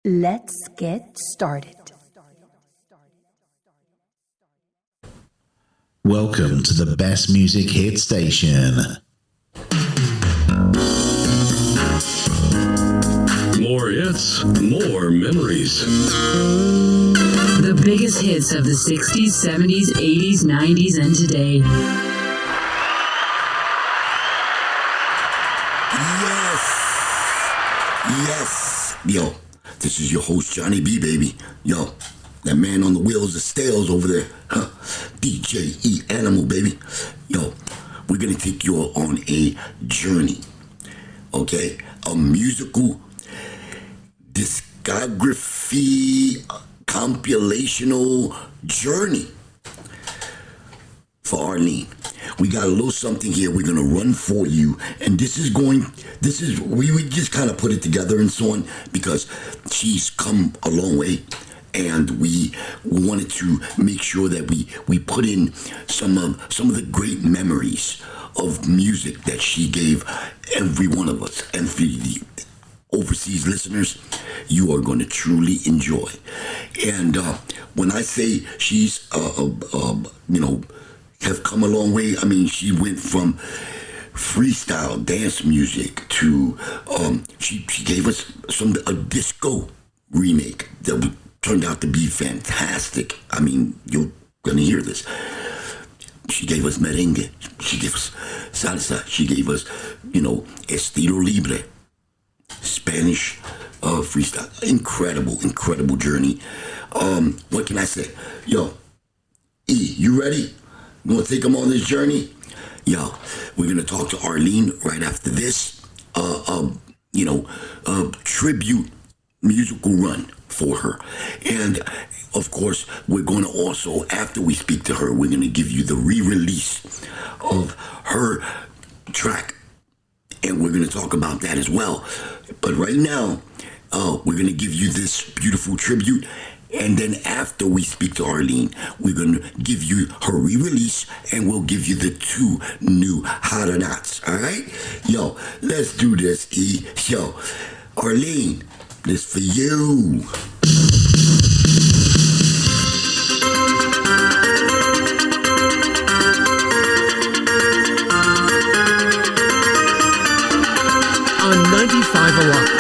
Let's get started. Welcome to the best music hit station. More hits, more memories. The biggest hits of the 60s, 70s, 80s, 90s, and today. Yes. Yo, this is your host, Johnny B, baby. Yo, that man on the wheels of stales over there. DJ E Animal, baby. Yo, we're going to take you on a journey. Okay? A musical discography compilational journey for Arlene. We got a little something here we're gonna run for you, and we just kind of put it together and so on because she's come a long way, and we wanted to make sure that we put in some of the great memories of music that she gave every one of us, and for the overseas listeners, you are going to truly enjoy. And when I say she's have come a long way, I mean she went from freestyle dance music to she gave us a disco remake that turned out to be fantastic. I mean, you're gonna hear this. She gave us merengue, she gave us salsa, she gave us estilo libre, Spanish freestyle. Incredible journey. What can I say? Yo, E, you ready? You want to take them on this journey? Yo, we're going to talk to Arlene right after this. Tribute musical run for her. And, of course, we're going to also, after we speak to her, we're going to give you the re-release of her track. And we're going to talk about that as well. But right now, we're going to give you this beautiful tribute. And then after we speak to Arlene, we're going to give you her re-release, and we'll give you the 2 new hot or nots. All right? Yo, let's do this, E. Yo, Arlene, this for you. On 95 Alive.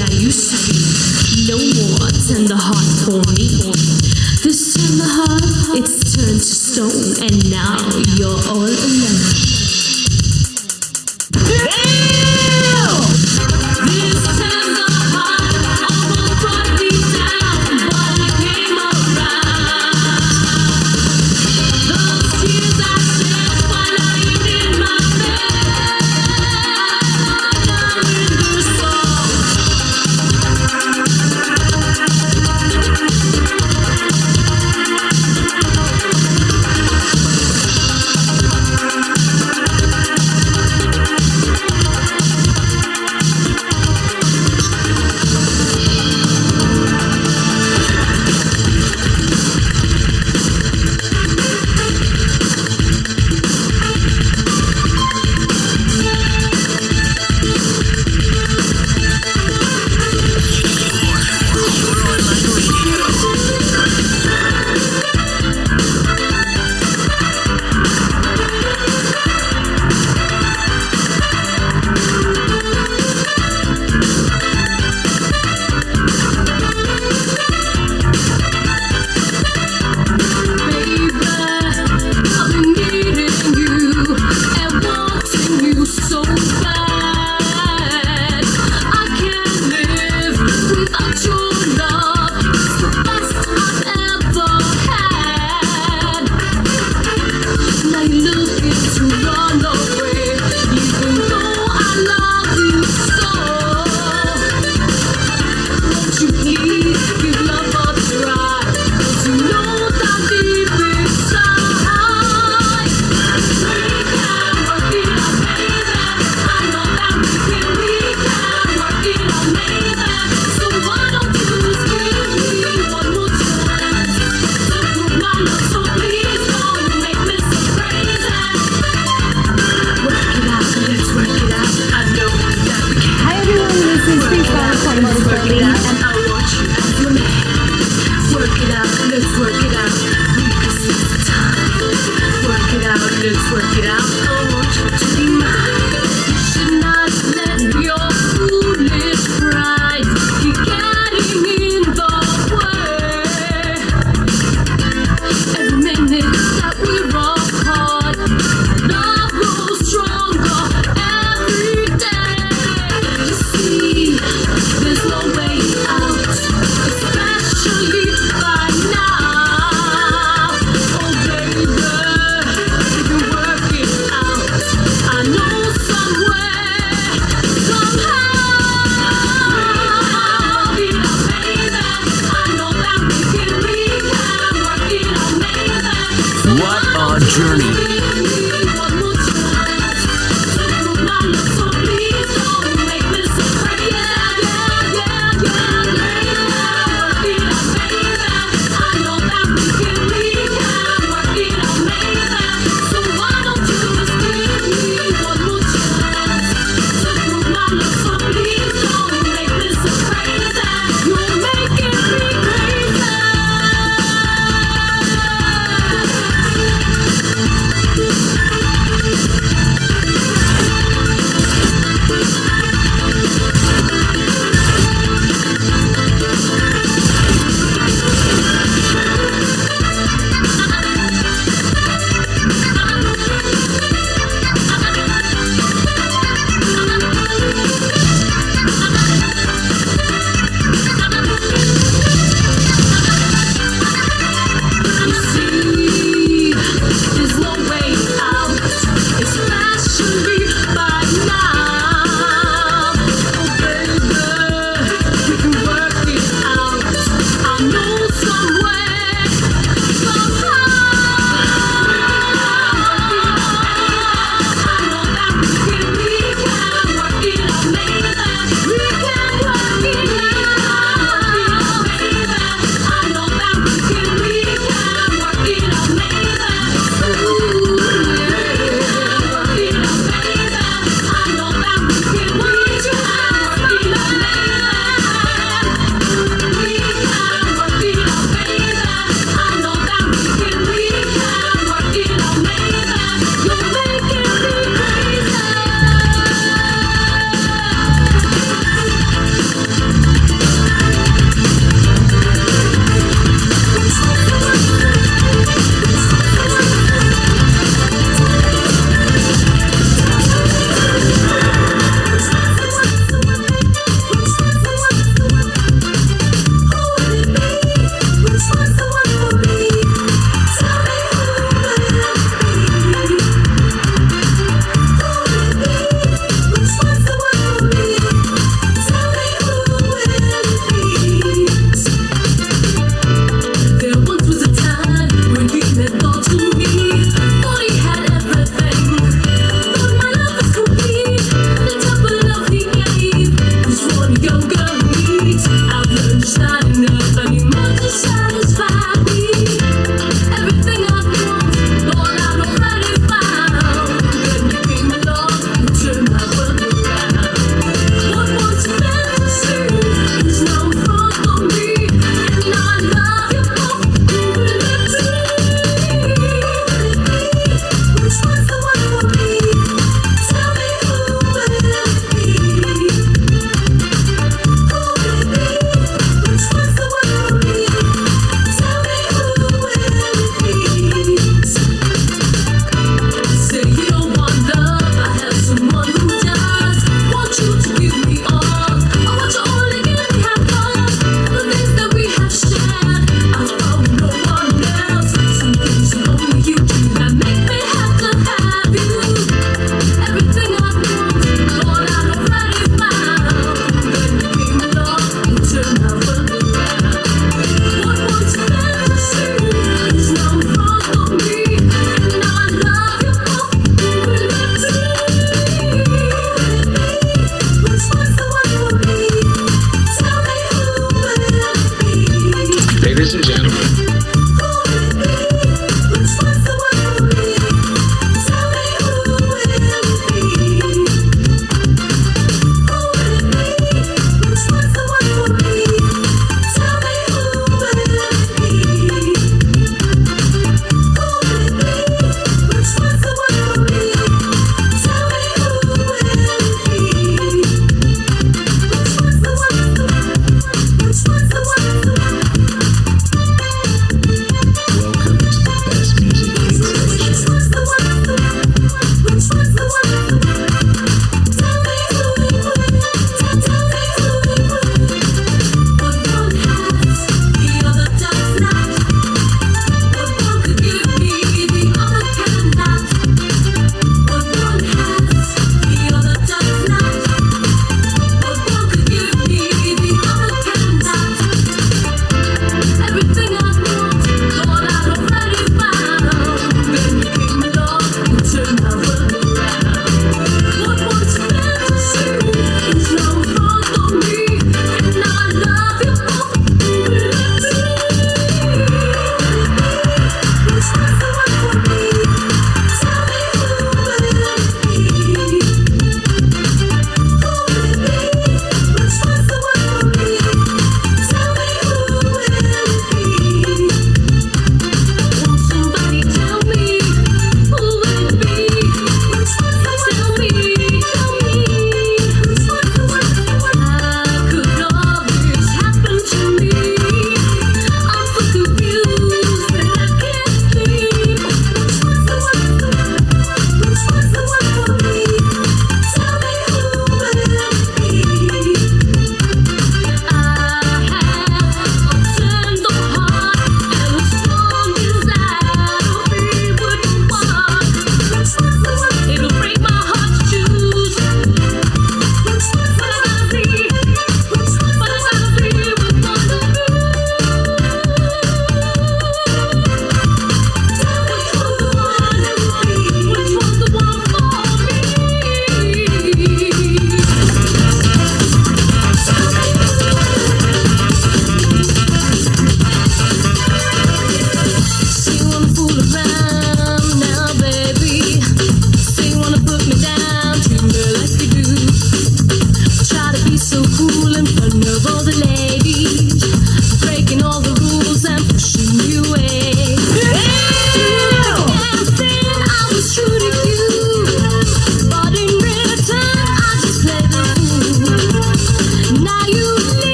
I used to be. No more tender heart for me. This tender heart, it's turned to stone, and now you're all alone. This tender heart almost brought me down, but I came around. Those tears I shed while lying in my bed, now in the soul.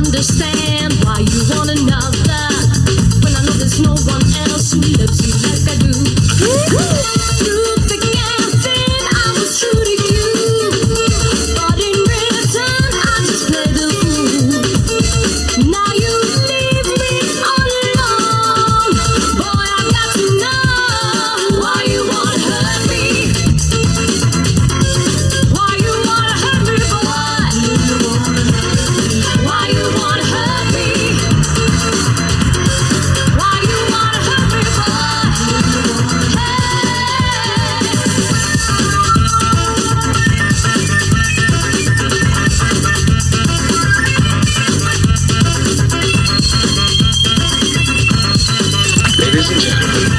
understand why you want another when I know there's no one else who loves you like I do. Through thick and thin, I was true to you, but in return, I just played the fool. Now you leave me all alone. Boy, I got to know why you wanna hurt me. Why you wanna hurt me, boy? Why you wanna hurt me? Why you wanna hurt me, boy? Hey. Ladies and gentlemen,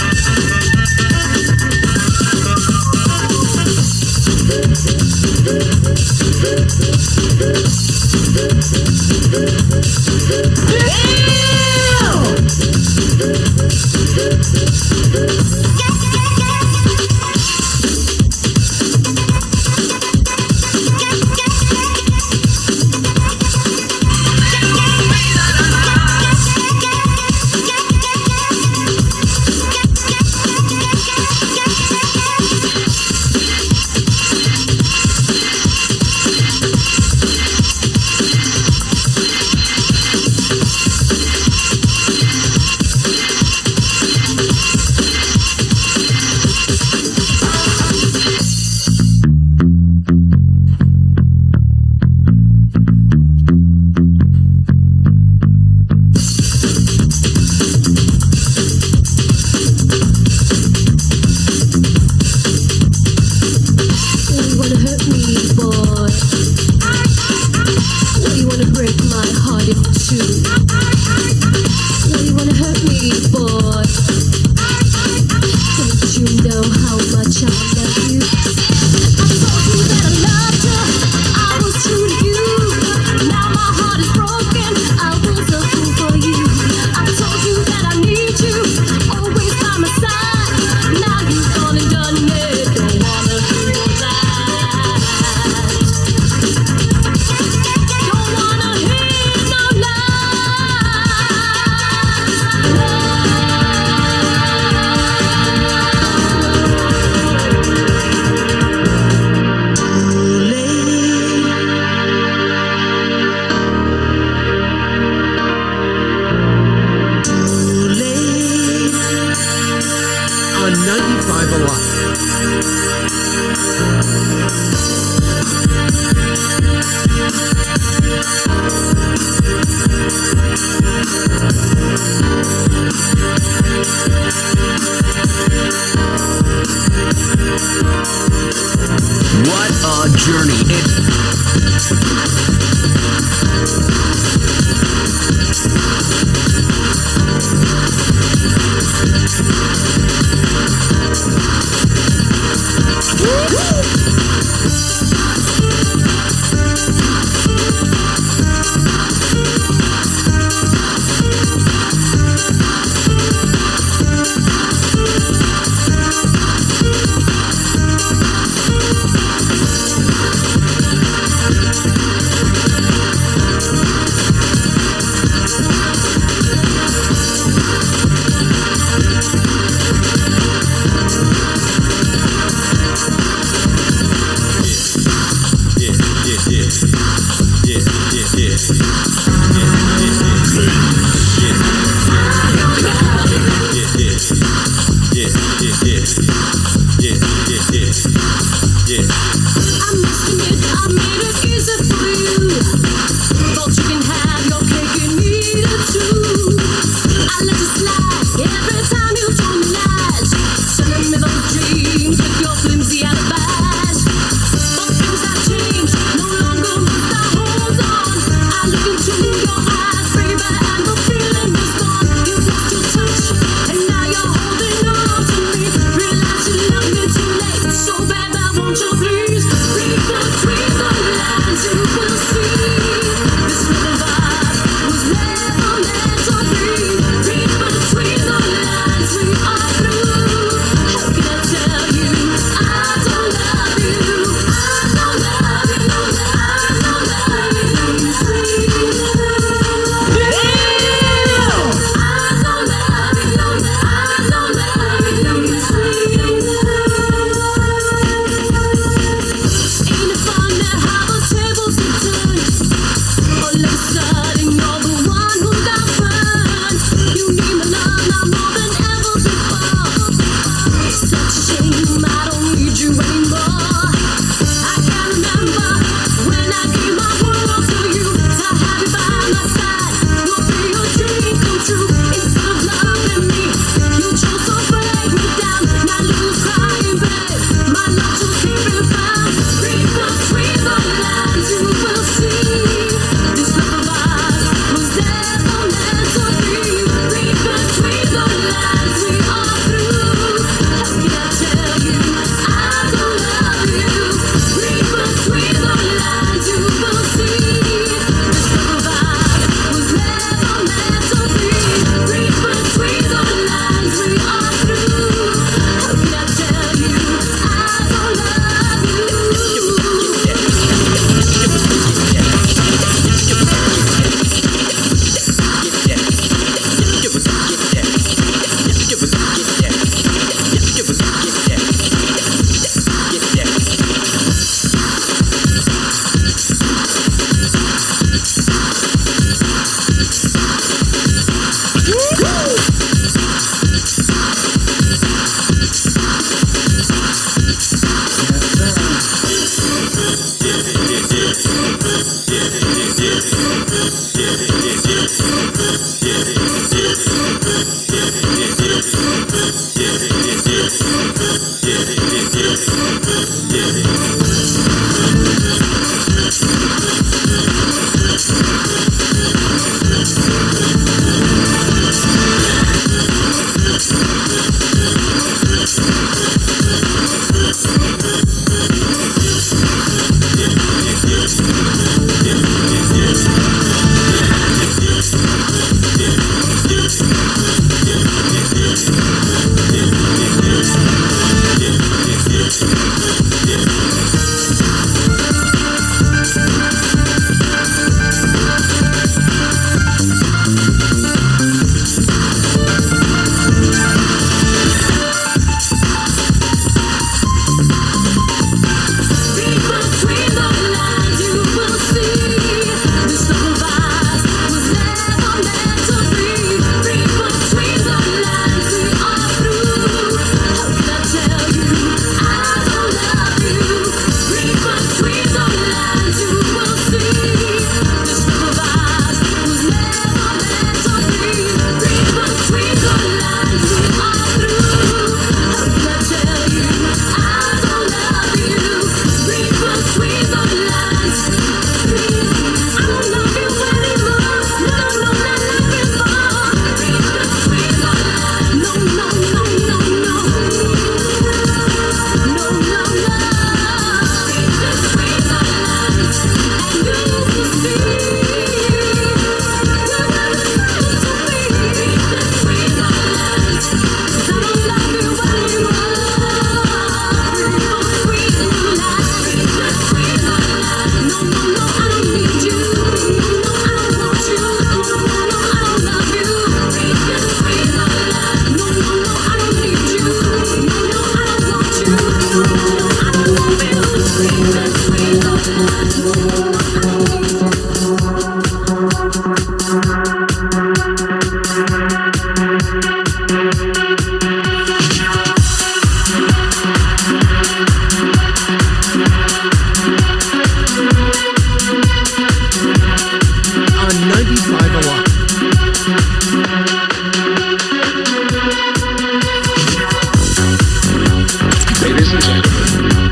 Ladies and gentlemen,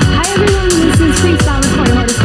Hi everyone, this is Freestyle recording artist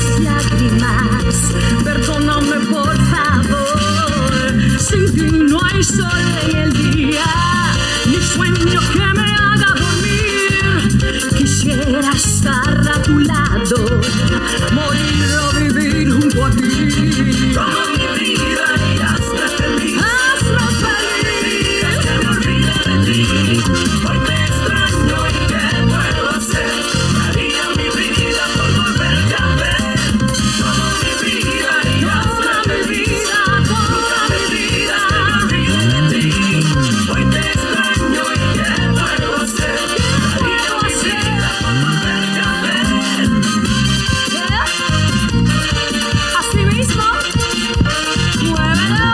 mis lágrimas, perdóname por favor. Sin ti no hay sol en el día, ni sueño que me haga dormir. Quisiera estar a tu lado, morir o vivir junto a ti. Toda mi vida y hazme feliz. Hazme feliz. Que me olvide de ti. Hoy te extraño y ¿qué puedo hacer? Daría mi vida por volverte a ver. Toda mi vida y hazme feliz. Toda mi vida que me olvide de ti. Hoy te extraño y ¿qué puedo hacer? Daría mi vida por volverte a ver. Así mismo, muévelo.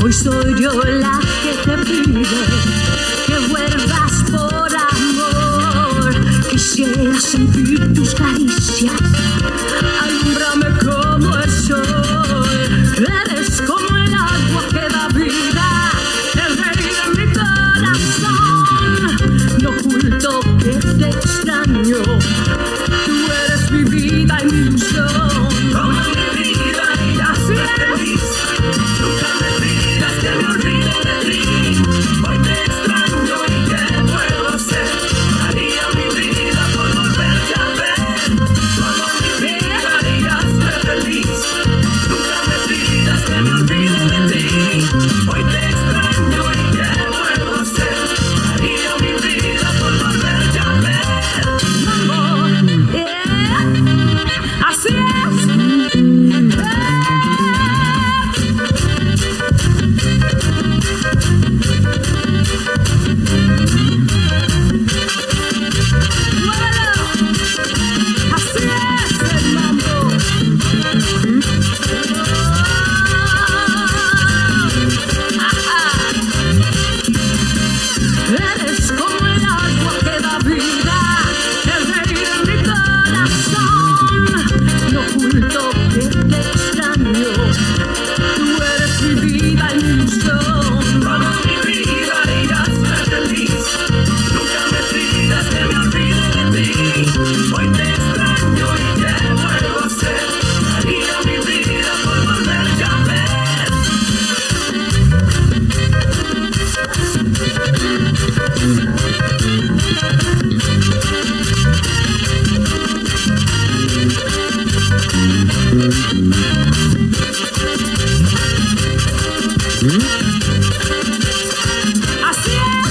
Hoy soy yo la que te pide que vuelvas por amor. Quisiera sentir tus caricias, alúmbrame como el sol. Eres como el agua que da vida, el rey de mi corazón. No oculto que te extraño, tú eres mi vida y mi ilusión. Toma mi vida y hazme feliz. Nunca me pidas que me olvide de ti. Hoy te extraño y ¿qué puedo hacer? Daría mi vida por volverte a ver. Toma mi vida y hazme feliz. Nunca me pidas que me olvide de ti. Hoy te extraño y ¿qué puedo hacer? Daría mi vida por volverte a ver. Amor, así es. Así es el mambo. Eres como el agua que da vida, el rey de mi corazón. No oculto que te extraño, tú eres mi vida y mi ilusión. Toma mi vida y hazme feliz. Nunca me pidas que me olvide de ti. Hoy te extraño y ¿qué puedo hacer? Daría mi vida por volverte a ver. Así es.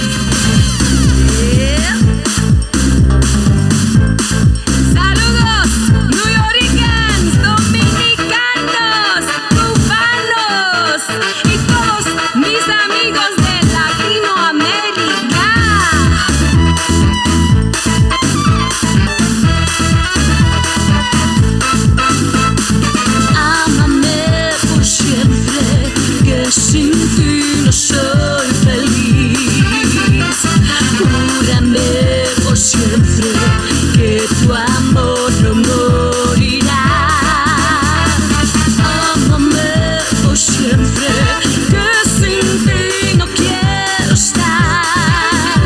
Saludos, New Yorkers, dominicanos, cubanos y todos mis amigos de Latinoamérica. Ámame por siempre, que sin ti no soy feliz. Júrame por siempre que tu amor no morirá. Ámame por siempre, que sin ti no quiero estar.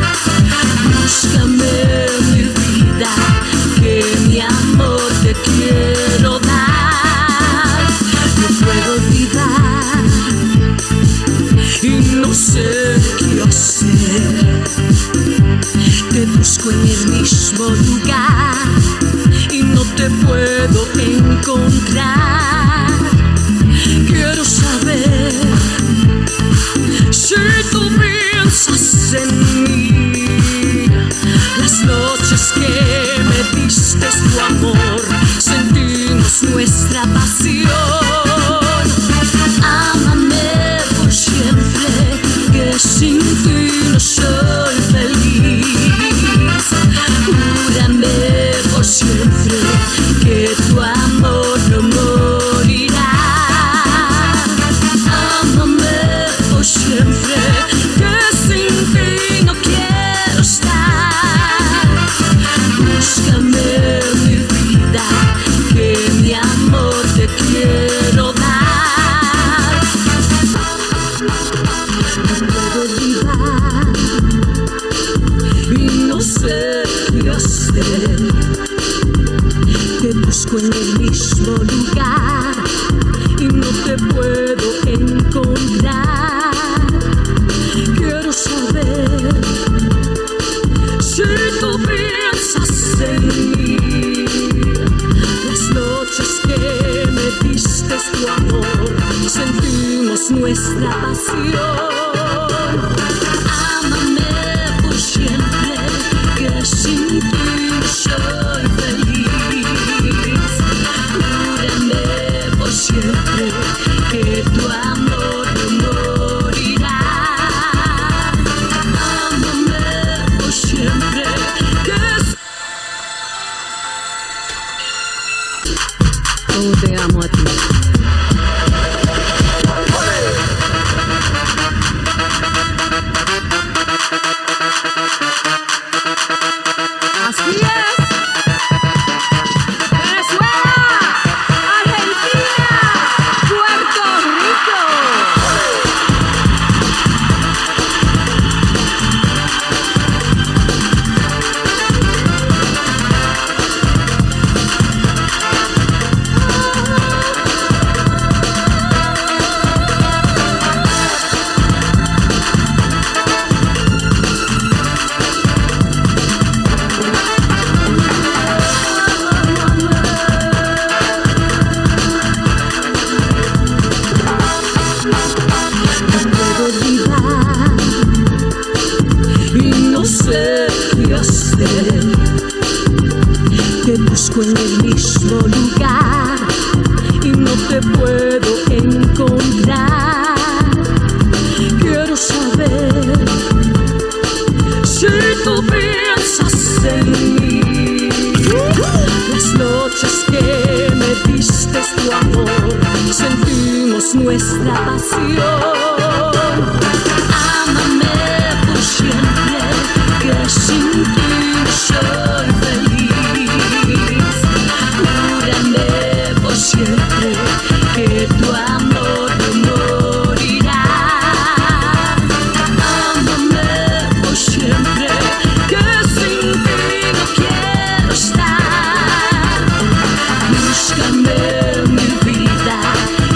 Búscame mi vida, que mi amor te quiero dar. No puedo olvidar y no sé qué hacer. Te busco en el mismo lugar y no te puedo encontrar. Quiero saber si tú piensas en mí. Las noches que me diste tu amor, sentimos nuestra pasión. Ámame por siempre, que sin ti no soy feliz. Júrame por siempre que tu amor no morirá. Ámame por siempre, que sin ti no quiero estar. Búscame mi vida, que mi amor te quiero dar. nuestra pasión. Ámame por siempre, que sin ti soy feliz. Júrame por siempre que tu amor no morirá. Ámame por siempre, que oh, te amo a ti. Así es. Venezuela, Argentina, Puerto Rico. Y no sé qué hacer. Te busco en el mismo lugar y no te puedo encontrar. Quiero saber si tú piensas en mí. Las noches que me diste tu amor, sentimos nuestra pasión. Ámame por siempre, que sin ti soy feliz. Júrame por siempre que tu amor no morirá. Ámame por siempre, que sin ti no quiero estar. Búscame mi vida,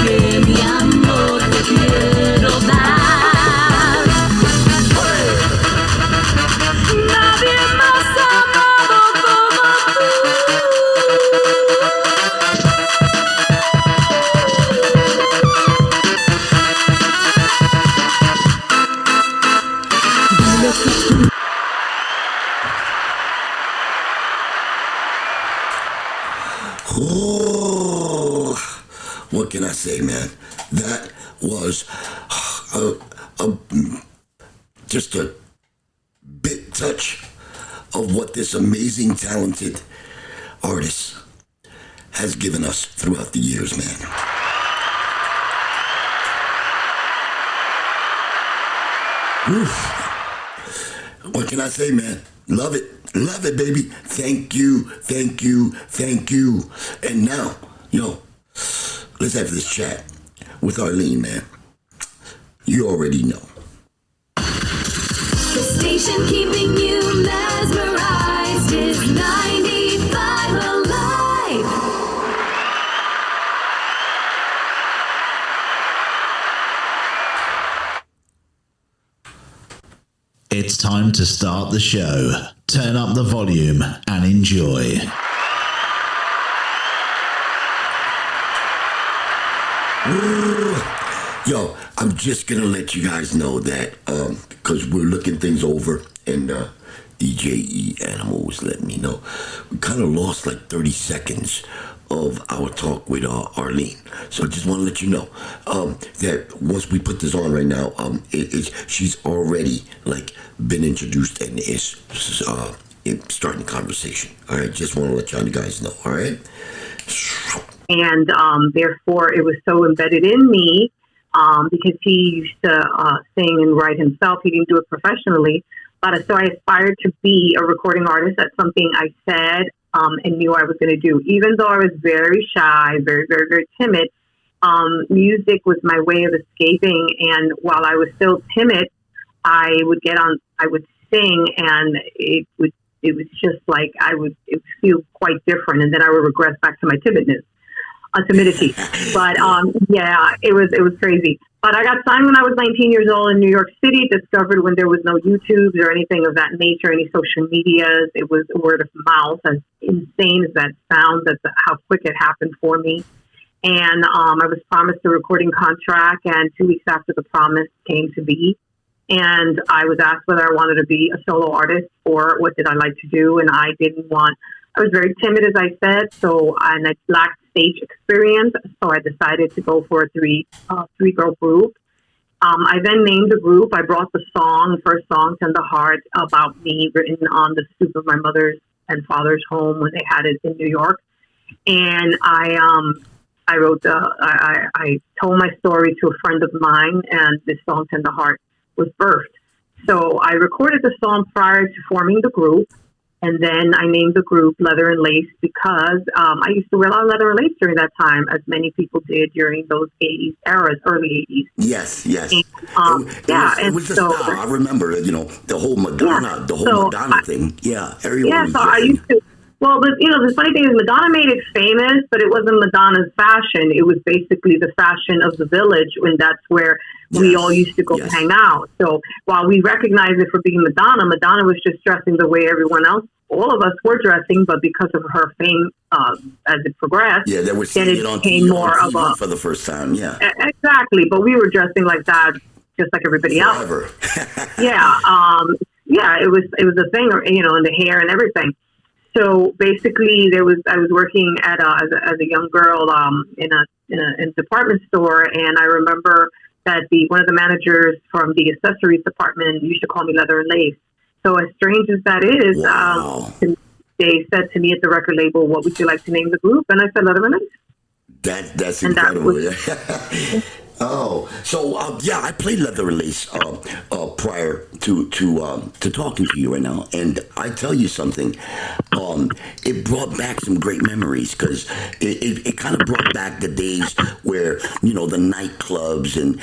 que mi amor te quiero dar. Nadie más amado como tú. Dime que tú. Oh, what can I say, man? That was just a bit touch of what this amazing, talented artist has given us throughout the years, man. Oof. What can I say, man? Love it. Love it, baby. Thank you, thank you, thank you. And now, let's have this chat with Arlene, man. You already know. The station keeping you mesmerized is 95 Alive. It's time to start the show. Turn up the volume and enjoy. Ooh. Yo, I'm just gonna let you guys know that because we're looking things over and DJE Animal was letting me know we kind of lost like 30 seconds of our talk with Arlene. So I just want to let you know that once we put this on right now, she's already like been introduced and is starting the conversation. All right, just want to let you guys know. All right. And therefore, it was so embedded in me because he used to sing and write himself. He didn't do it professionally. But so I aspired to be a recording artist. That's something I said and knew I was going to do. Even though I was very shy, very, very, very timid, music was my way of escaping. And while I was still timid, I would sing, and it was just like it would feel quite different. And then I would regress back to my timidity. But yeah, it was crazy. But I got signed when I was 19 years old in New York City, discovered when there was no YouTubes or anything of that nature, any social medias. It was word of mouth, as insane as that sounds. That's how quick it happened for me. And I was promised a recording contract, and 2 weeks after the promise came to be, and I was asked whether I wanted to be a solo artist or what did I like to do, and I was very timid, as I said, and I lacked stage experience, so I decided to go for a three-girl group. I then named the group. I brought the first song, Tender Heart, about me, written on the stoop of my mother's and father's home when they had it in New York. And I wrote I told my story to a friend of mine, and this song, Tender Heart, was birthed. So I recorded the song prior to forming the group, and then I named the group Leather and Lace because I used to wear a lot of leather and lace during that time, as many people did during those 80s eras, early 80s. Yes. And, it was the style. I remember, the whole Madonna, Madonna thing. Yeah, everyone was I used to. Well, the funny thing is Madonna made it famous, but it wasn't Madonna's fashion. It was basically the fashion of the village, and that's where we all used to go hang out. So while we recognize it for being Madonna, Madonna was just dressing the way everyone else, all of us were dressing, but because of her fame as it progressed, they were seeing it on TV for the first time. Yeah, exactly. But we were dressing like that, just like everybody Forever. else. It was a thing, in the hair and everything. So basically, I was working as a young girl in a department store, and I remember that one of the managers from the accessories department used to call me Leather and Lace. So as strange as that is, they said to me at the record label, "What would you like to name the group?" And I said, "Leather and Lace." That's incredible. Oh, so I played Leather and Lace prior to talking to you right now, and I tell you something, it brought back some great memories because it kind of brought back the days where the nightclubs and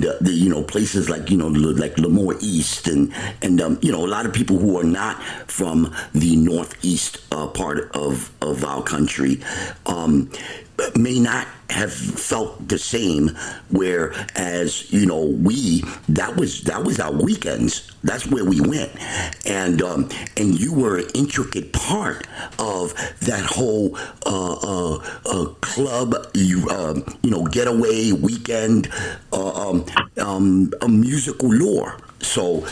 the places like like Lemoore East and a lot of people who are not from the northeast part of our country may not have felt the same, whereas that was our weekends. That's where we went, and you were an intricate part of that whole club, getaway weekend, a musical lore. So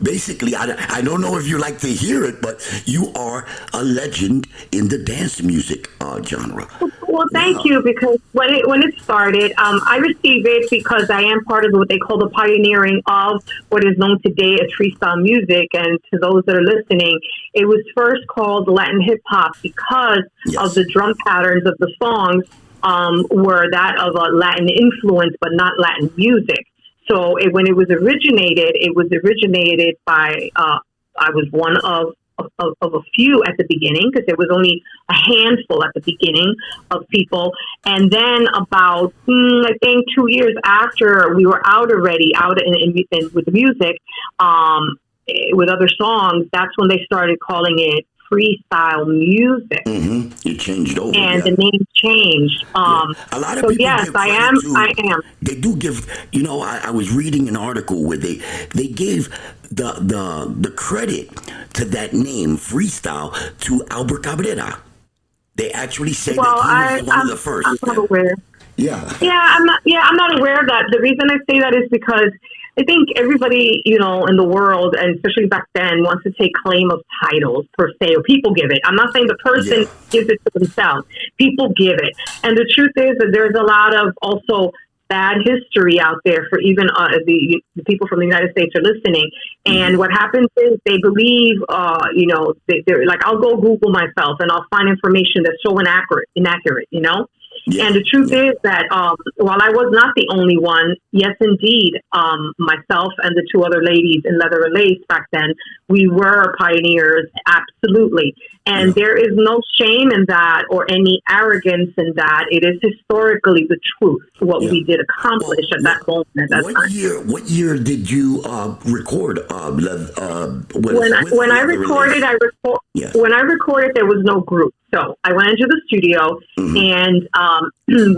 basically, I don't know if you like to hear it, but you are a legend in the dance music genre. Well, thank you, because when it started, I received it because I am part of what they call the pioneering of what is known today as freestyle music. And to those that are listening, it was first called Latin hip hop because of the drum patterns of the songs were that of a Latin influence, but not Latin music. So when it was originated by, I was one of a few at the beginning, because there was only a handful at the beginning of people. And then about, I think 2 years after we were out already, with the music, with other songs, that's when they started calling it freestyle music. Mm-hmm. You changed over, and the name changed. A lot of people. Yes, I am. They do give. I was reading an article where they gave the credit to that name freestyle to Albert Cabrera. They actually said that he was one of the first. I'm not aware. I'm not aware of that. The reason I say that is because I think everybody, in the world, and especially back then, wants to take claim of titles per se, or people give it. I'm not saying the person gives it to themselves. People give it. And the truth is that there's a lot of also bad history out there for even the people from the United States are listening. And what happens is they believe, they're like, I'll go Google myself and I'll find information that's so inaccurate, And the truth is that while I was not the only one, yes, indeed, myself and the two other ladies in Leather and Lace back then, we were pioneers, absolutely. And there is no shame in that or any arrogance in that. It is historically the truth, what we did accomplish at that moment. At that time. What year did you record? When I recorded, there was no group. So I went into the studio and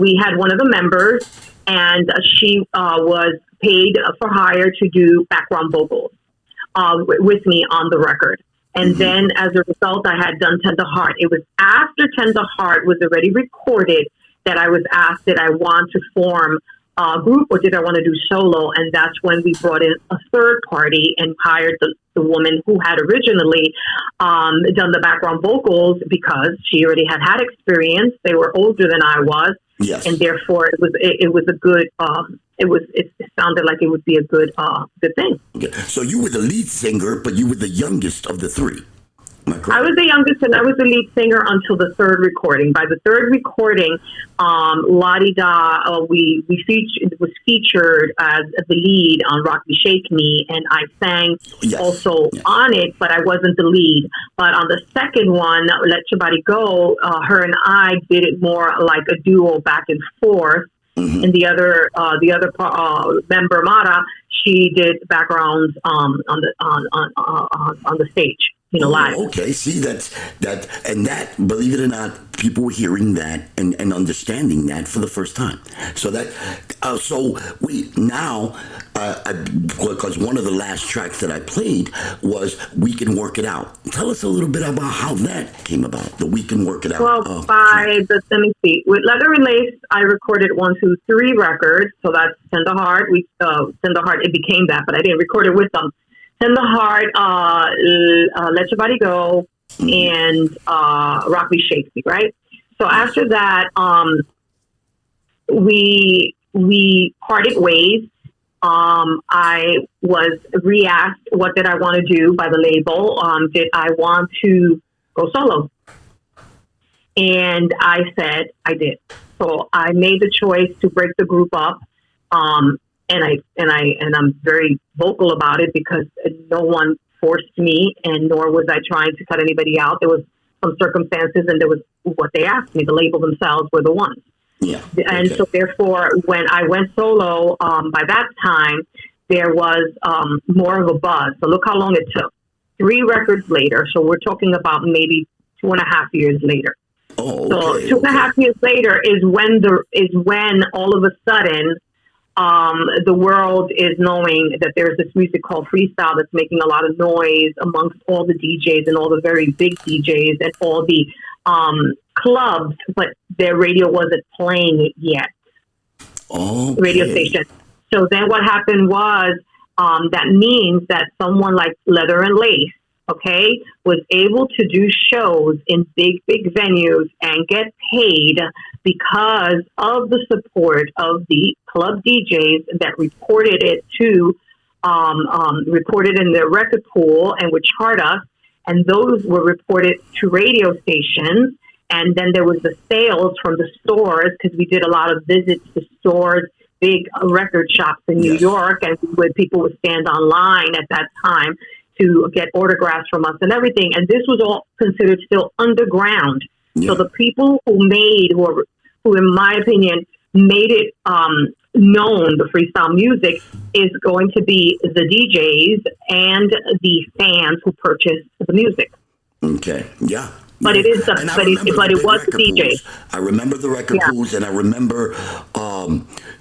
we had one of the members, and she was paid for hire to do background vocals with me on the record. And then as a result, I had done Tender Heart. It was after Tender Heart was already recorded that I was asked, did I want to form a group or did I want to do solo? And that's when we brought in a third party and hired the woman who had originally done the background vocals because she already had experience. They were older than I was. Yes. And therefore it was a good, it sounded like it would be a good thing. Okay. So you were the lead singer, but you were the youngest of the three. Am I correct? I was the youngest and I was the lead singer until the third recording. By the third recording, La Di Da, was featured as the lead on Rock Me Shake Me, and I sang also on it, but I wasn't the lead. But on the second one, Let Your Body Go, her and I did it more like a duo back and forth. Mm-hmm. And the other member, Mara, she did backgrounds on the stage. Live. Okay, see that, believe it or not, people were hearing that and understanding that for the first time. So we now, because one of the last tracks that I played was "We Can Work It Out." Tell us a little bit about how that came about. The "We Can Work It Out." Well, let me see. With Leather and Lace, I recorded 1, 2, 3 records. So that's Tender Heart. Tender Heart. It became that, but I didn't record it with them. Tender Heart, Let Your Body Go, and Rock Me Shake Me, right? So after that, we parted ways. I was re-asked what did I want to do by the label. Did I want to go solo? And I said I did. So I made the choice to break the group up. And I'm very vocal about it because no one forced me, and nor was I trying to cut anybody out. There was some circumstances, and there was what they asked me. The label themselves were the ones. Yeah. And so therefore, when I went solo, by that time, there was more of a buzz. So look how long it took. 3 records later. So we're talking about maybe 2.5 years later. Oh, okay. So 2.5 years later is when all of a sudden, the world is knowing that there's this music called Freestyle that's making a lot of noise amongst all the DJs and all the very big DJs and all the clubs, but their radio wasn't playing it yet. Okay. Radio station. So then what happened was that means that someone like Leather and Lace, okay, was able to do shows in big venues and get paid because of the support of the club DJs that reported it reported in their record pool and would chart us. And those were reported to radio stations. And then there was the sales from the stores because we did a lot of visits to stores, big record shops in New York, and people would stand online at that time to get autographs from us and everything. And this was all considered still underground. Yeah. So the people who in my opinion, made it known, the freestyle music, is going to be the DJs and the fans who purchase the music. Okay, yeah. But it is it was the DJ. I remember the record pools, and I remember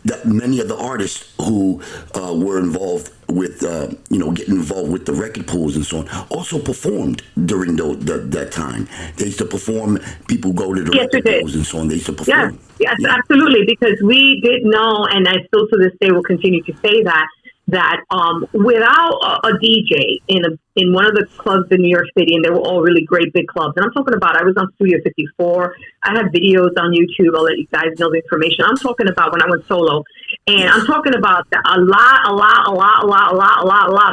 that many of the artists who were involved with getting involved with the record pools and so on also performed during that time. They used to perform. People go to the record pools and so on. They used to perform. Yes, absolutely. Because we did know, and I still to this day will continue to say that without a DJ in one of the clubs in New York City, and they were all really great big clubs. And I'm talking about, I was on Studio 54. I have videos on YouTube. I'll let you guys know the information. I'm talking about when I went solo, and I'm talking about a lot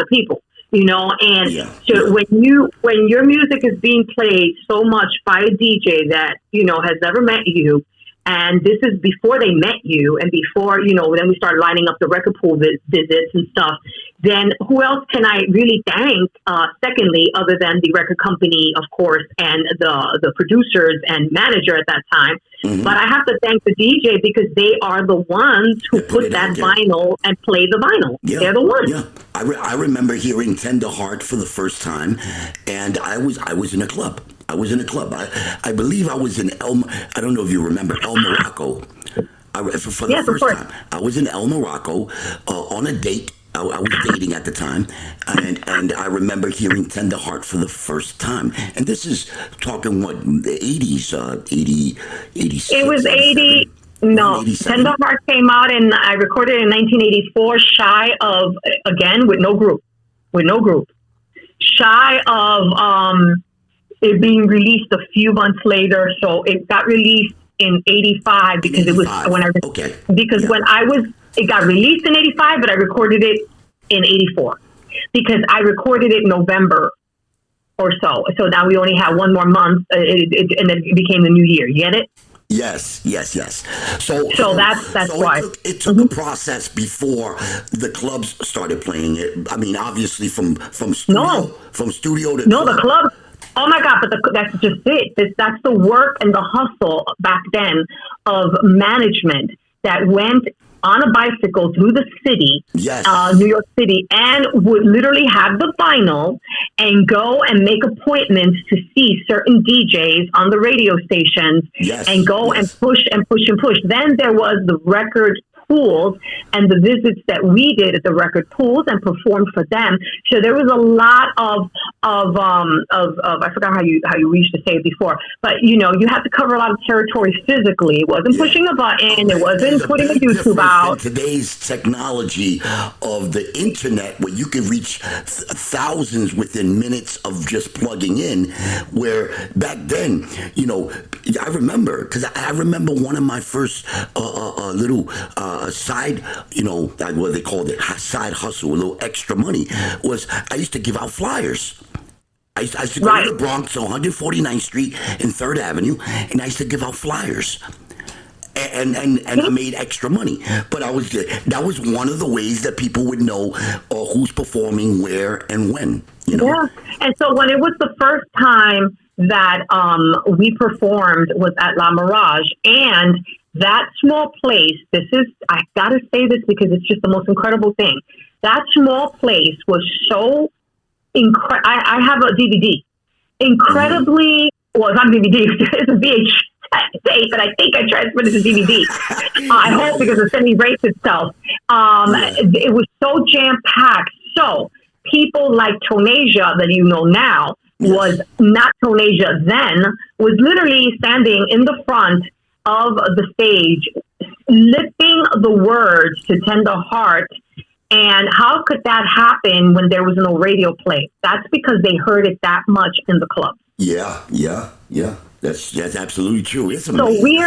of people. So when your music is being played so much by a DJ that has never met you. And this is before they met you and before, then we started lining up the record pool visits and stuff. Then who else can I really thank, secondly, other than the record company, of course, and the producers and manager at that time. Mm-hmm. But I have to thank the DJ because they are the ones who put that vinyl and play the vinyl. Yeah. They're the ones. Yeah. I remember hearing Tender Heart for the first time, and I was in a club. I was in a club. I believe I was in I don't know if you remember El Morocco. For the first time. I was in El Morocco on a date. I was dating at the time, and I remember hearing Tender Heart for the first time. And this is talking, what, the 80s, 86? It was 80. No, 87? Tender Heart came out and I recorded it in 1984, shy of, again, with no group. Shy of it being released a few months later. So it got released in 85 because it was when it got released in 85, but I recorded it in 84 because I recorded it in November or so. So now we only have one more month and it became the new year. You get it? Yes. So that's why it took a process before the clubs started playing it. I mean, obviously from studio to the club. Oh my God! But that's just it. That's the work and the hustle back then of management that went on a bicycle through the city, New York City, and would literally have the vinyl and go and make appointments to see certain DJs on the radio stations and go and push and push and push. Then there was the record pools and the visits that we did at the record pools and performed for them. So there was a lot of I forgot how you used to say it before, but you had to cover a lot of territory physically. It wasn't pushing a button. It wasn't putting a YouTube out. Today's technology of the internet, where you can reach thousands within minutes of just plugging in, where back then, I remember, because I remember one of my first little side, what they called it, side hustle, a little extra money, was I used to give out flyers. I used to go to the Bronx on 149th Street and 3rd Avenue, and I used to give out flyers. And I made extra money. But that was one of the ways that people would know who's performing where and when, Yeah. And so when it was the first time that we performed was at La Mirage, and that small place, I gotta say this because it's just the most incredible thing. That small place was so incredible. I have a DVD. Incredibly, well, it's not DVD, it's a VHS, but I think I transferred it to DVD. I hope, because it semi-rates itself. It was so jam-packed. So people like Tonasia, that you know now, was not Tonasia then, was literally standing in the front of the stage, lipping the words to Tender Heart. And how could that happen when there was no radio play? That's because they heard it that much in the club. Yeah. That's absolutely true. It's amazing. So we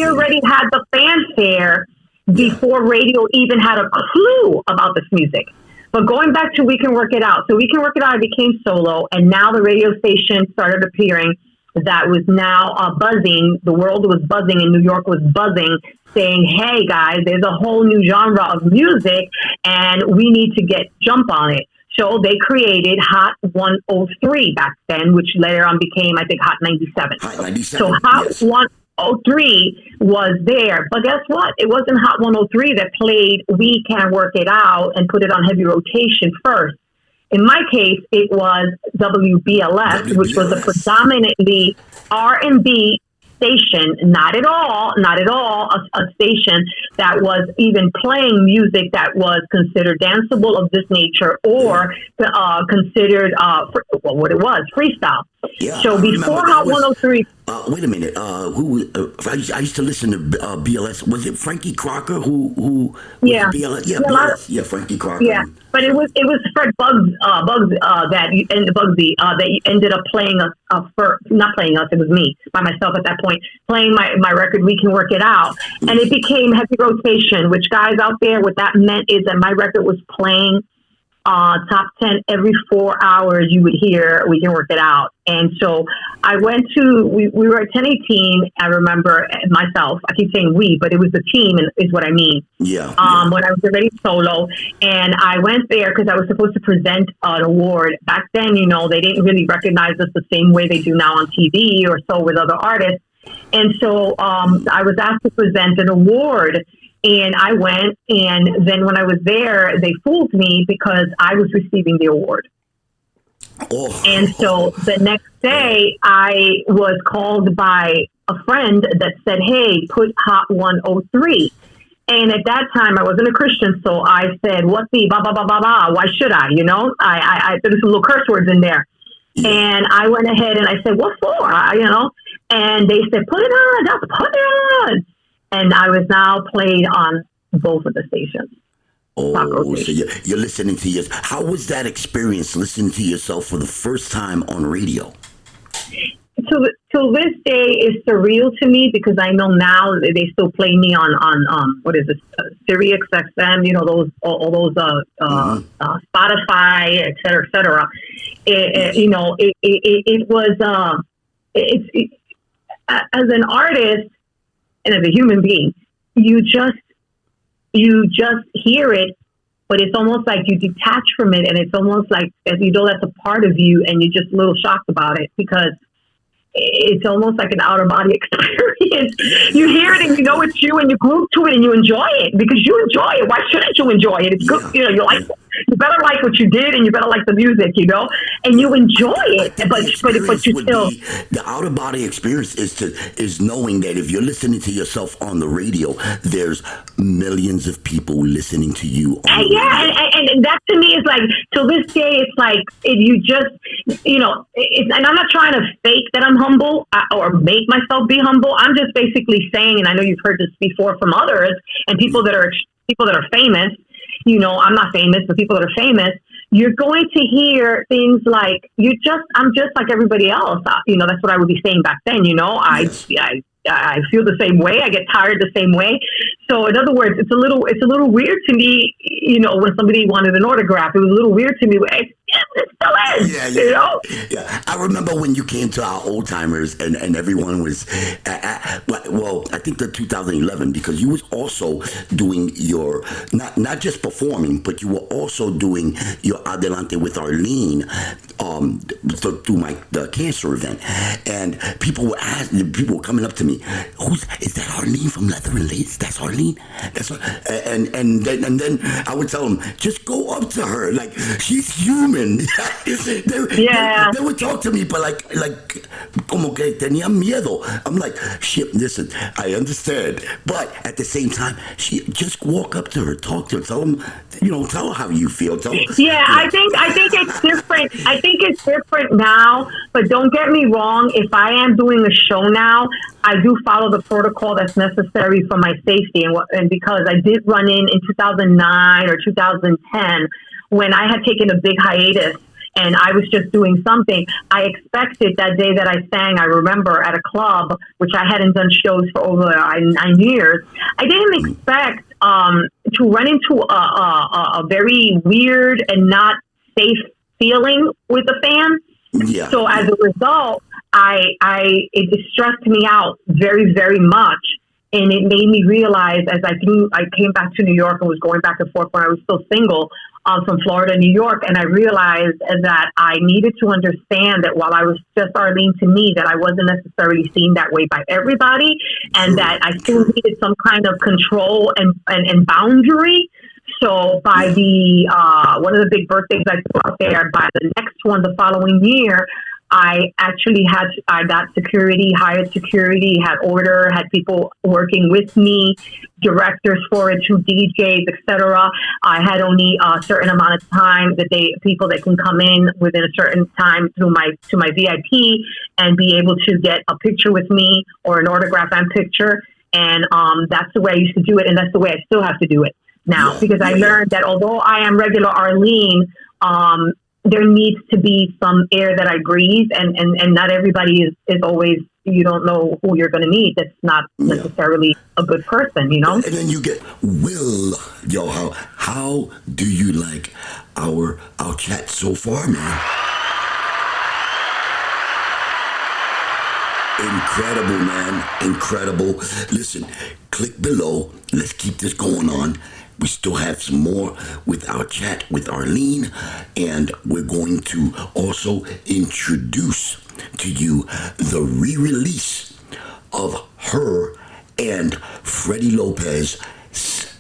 already had the fanfare before radio even had a clue about this music. But going back to We Can Work It Out. So We Can Work It Out, I became solo, and now the radio station started appearing that was now buzzing. The world was buzzing, and New York was buzzing, saying, hey, guys, there's a whole new genre of music, and we need to jump on it. So they created Hot 103 back then, which later on became, I think, Hot 97. Hot 97. So Hot 103 was there. But guess what? It wasn't Hot 103 that played We Can Work It Out and put it on heavy rotation first. In my case, it was WBLS, which was a predominantly R&B station, not at all a station that was even playing music that was considered danceable of this nature or considered what it was, freestyle. Yeah, so before Hot 103. Wait a minute. I used to listen to BLS. Was it Frankie Crocker who yeah. BLS? Yeah, BLS. Yeah, Frankie Crocker. Yeah, but it was Fred Bugsy that ended up playing us not playing us. It was me by myself at that point playing my record. We Can Work It Out, and it became heavy rotation. Which, guys out there, what that meant is that my record was playing top 10 every 4 hours. You would hear We Can Work It Out. And so I went to, we were at 1018. I remember myself, I keep saying we, but it was the team is what I mean. Yeah. When I was already solo, and I went there because I was supposed to present an award. Back then, they didn't really recognize us the same way they do now on TV or so with other artists. And so I was asked to present an award. And I went, and then when I was there, they fooled me because I was receiving the award. Oh. And so the next day, I was called by a friend that said, hey, put Hot 103. And at that time, I wasn't a Christian, so I said, what the, blah, blah, blah, blah, blah, why should I, there was some little curse words in there. Yeah. And I went ahead and I said, what for, And they said, put it on, just put it on. and I was now played on both of the stations. Oh, so you're listening to your. How was that experience listening to yourself for the first time on radio? Till this day is surreal to me because I know now they still play me on what is it, Sirius XM, you know, all those Spotify, et cetera, et cetera. It was as an artist and as a human being, you just hear it, but it's almost like you detach from it, and it's almost like, as you know, that's a part of you, and you're just a little shocked about it because it's almost like an out-of-body experience. You hear it and you know it's you, and you group to it and you enjoy it because you enjoy it. Why shouldn't you enjoy it? It's good, you know. You like it. You better like what you did, and you better like the music, you know, and you enjoy it. But you still, the out of body experience is knowing that if you're listening to yourself on the radio, there's millions of people listening to you. On the radio. And that to me is like, till this day, it's like you just, you know, and I'm not trying to fake that I'm humble or make myself be humble. I'm just basically saying, and I know you've heard this before from others and people that are famous. You know, I'm not famous, but people that are famous, you're going to hear things like, I'm just like everybody else. You know, that's what I would be saying back then. You know, Yes. I feel the same way. I get tired the same way. So in other words, it's a little weird to me, you know, when somebody wanted an autograph, it was a little weird to me. It still is, you know? Yeah. I remember when you came to our old timers and everyone was, well, I think the 2011, because you was also doing your, not just performing, but you were also doing your Adelante with Arlene through the cancer event. And people were coming up to me, is that Arlene from Leather and Lace? That's Arlene? And then I would tell them, just go up to her. Like, she's human. They would talk to me, but like, como que tenían miedo. I'm like, shit, listen, I understand. But at the same time, she just walk up to her, talk to her, tell her how you feel. I think it's different. I think it's different now, but don't get me wrong. If I am doing a show now, I do follow the protocol that's necessary for my safety. And because I did run in 2009 or 2010, when I had taken a big hiatus and I was just doing something, I expected that day that I sang, I remember at a club, which I hadn't done shows for over 9 years, I didn't expect to run into a very weird and not safe feeling with a fan. Yeah. So as a result, it stressed me out very, very much. And it made me realize as I came back to New York and was going back and forth when I was still single from Florida, New York. And I realized that I needed to understand that while I was just Arlene to me, that I wasn't necessarily seen that way by everybody. And that I still needed some kind of control and boundary. So by the one of the big birthdays I threw out there, by the next one the following year, I actually I got security, hired security, had order, had people working with me, directors for it, 2 DJs, etc. I had only a certain amount of time people that can come in within a certain time to my VIP and be able to get a picture with me or an autograph and picture. And that's the way I used to do it, and that's the way I still have to do it now, because I learned that although I am regular Arlene, there needs to be some air that I breathe, and not everybody is always, you don't know who you're going to meet. That's not necessarily a good person, you know? And then you get, how do you like our chat so far, man? Incredible, man. Incredible. Listen, click below. Let's keep this going on. We still have some more with our chat with Arlene, and we're going to also introduce to you the re-release of her and Freddie Lopez,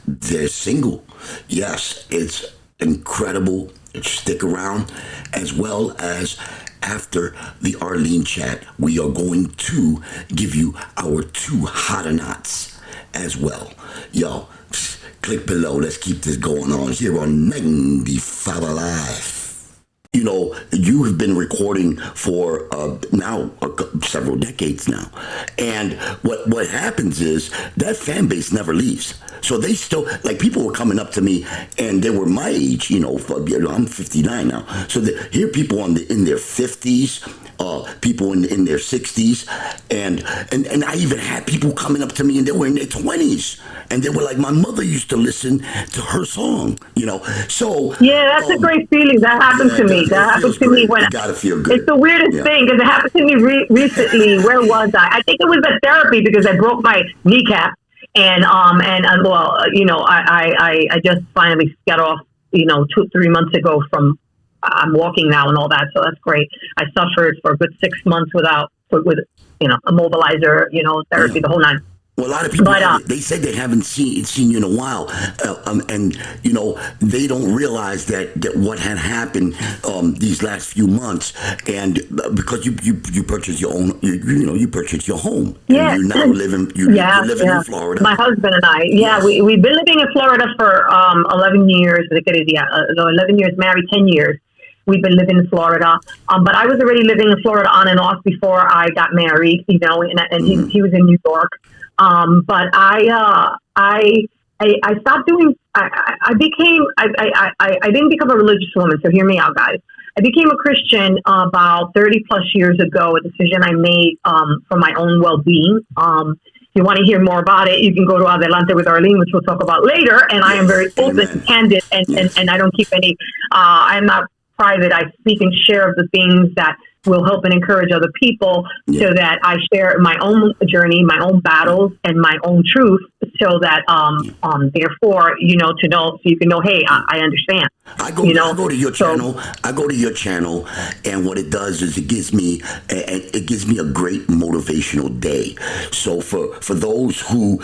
their single. Yes, it's incredible. Stick around, as well as after the Arlene chat, we are going to give you our 2 hot or nots as well. Yo, click below. Let's keep this going on here on 95 Alive. you have been recording for now several decades now, and what happens is that fan base never leaves. So they still, like, people were coming up to me and they were my age, I'm 59 now. So here people in their 50s, people in their 60s, and I even had people coming up to me and they were in their 20s, and they were like, my mother used to listen to her song, So yeah, that's a great feeling. That happened to me. That happened to me when you gotta feel good. It's the weirdest thing because it happened to me recently. Where was I? I think it was at therapy because I broke my kneecap. And well, I just finally got off, 2-3 months ago from, I'm walking now and all that. So that's great. I suffered for a good 6 months with a mobilizer, therapy, the whole nine. Well, a lot of people, they said they haven't seen you in a while, and they don't realize that what had happened these last few months, and because you purchased your own, you purchased your home, yeah, and you now living in Florida. My husband and I, yes. we've been living in Florida for 11 years. 11 years, married 10 years. We've been living in Florida, but I was already living in Florida on and off before I got married, and he was in New York. But I stopped doing, I didn't become a religious woman. So hear me out, guys. I became a Christian about 30 plus years ago, a decision I made for my own well-being. If you want to hear more about it, you can go to Adelante with Arlene, which we'll talk about later. And I am very open and candid, and I don't keep any, I'm not private. I speak and share of the things that will help and encourage other people, so that I share my own journey, my own battles, and my own truth, so that therefore, to know, so you can know, hey, I understand. I go to your channel. I go to your channel, and what it does is it gives me a great motivational day. So for those who,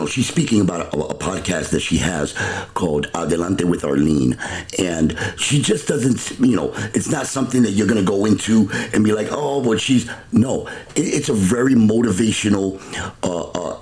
she's speaking about a podcast that she has called Adelante with Arlene, and she just doesn't, it's not something that you're going to go into and be like, oh, well, it's a very motivational,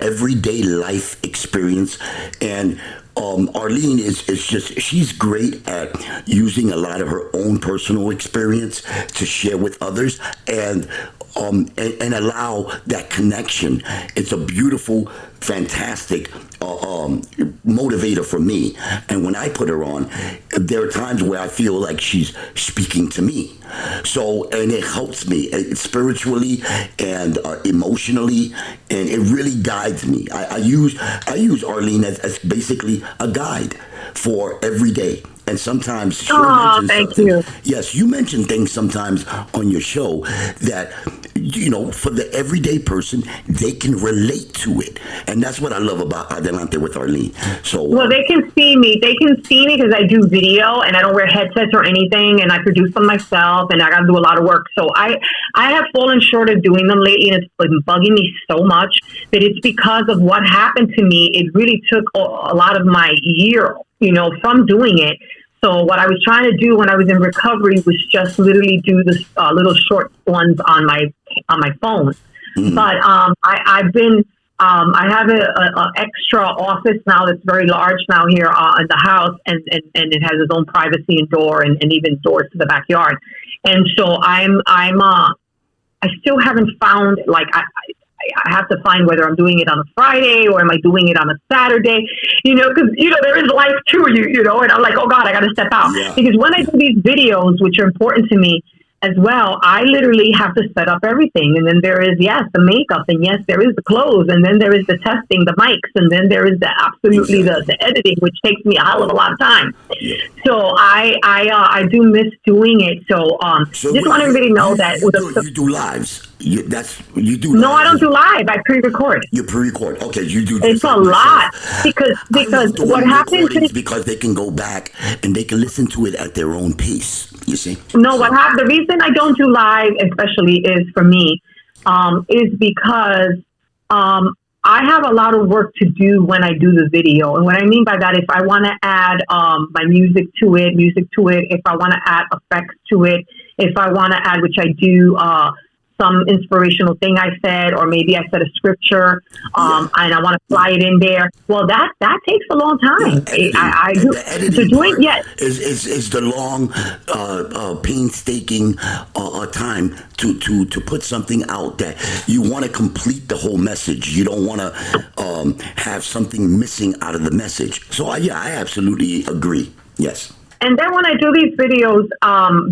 everyday life experience. And Arlene she's great at using a lot of her own personal experience to share with others and allow that connection. It's a beautiful, fantastic motivator for me. And when I put her on, there are times where I feel like she's speaking to me. So, and it helps me spiritually and emotionally, and it really guides me. I use Arlene as basically a guide for every day. And sometimes she'll mention something. You. Yes, you mention things sometimes on your show that, for the everyday person, they can relate to it. And that's what I love about Adelante with Arlene. So, well, they can see me. They can see me because I do video and I don't wear headsets or anything, and I produce them myself, and I got to do a lot of work. So I have fallen short of doing them lately, and it's been bugging me so much that it's because of what happened to me. It really took a lot of my year, from doing it. So what I was trying to do when I was in recovery was just literally do the little short ones on my phone. Mm-hmm. But I've been I have an extra office now that's very large now here in the house, and it has its own privacy and door and even doors to the backyard. And so I still haven't found, like, I have to find whether I'm doing it on a Friday or am I doing it on a Saturday, because, there is life too, and I'm like, oh God, I got to step out. Yeah. Because when I do these videos, which are important to me as well, I literally have to set up everything. And then there is, yes, the makeup, and yes, there is the clothes, and then there is the testing, the mics, and then there is the editing, which takes me a hell of a lot of time. Yeah. So I do miss doing it. So just want everybody to know that you do lives. You do. No, I don't do live. I pre-record. You pre-record. Okay, you do. It's a lot because what happens is because they can go back and they can listen to it at their own pace. You see? No, the reason I don't do live, especially, is for me, is because I have a lot of work to do when I do the video. And what I mean by that, if I want to add my music to it, if I want to add effects to it, if I want to add, which I do, some inspirational thing I said, or maybe I said a scripture, and I want to fly it in there. Well, that takes a long time. I do. The editing part is the long, painstaking time to put something out that you want to complete the whole message. You don't want to have something missing out of the message. So I absolutely agree. Yes. And then when I do these videos,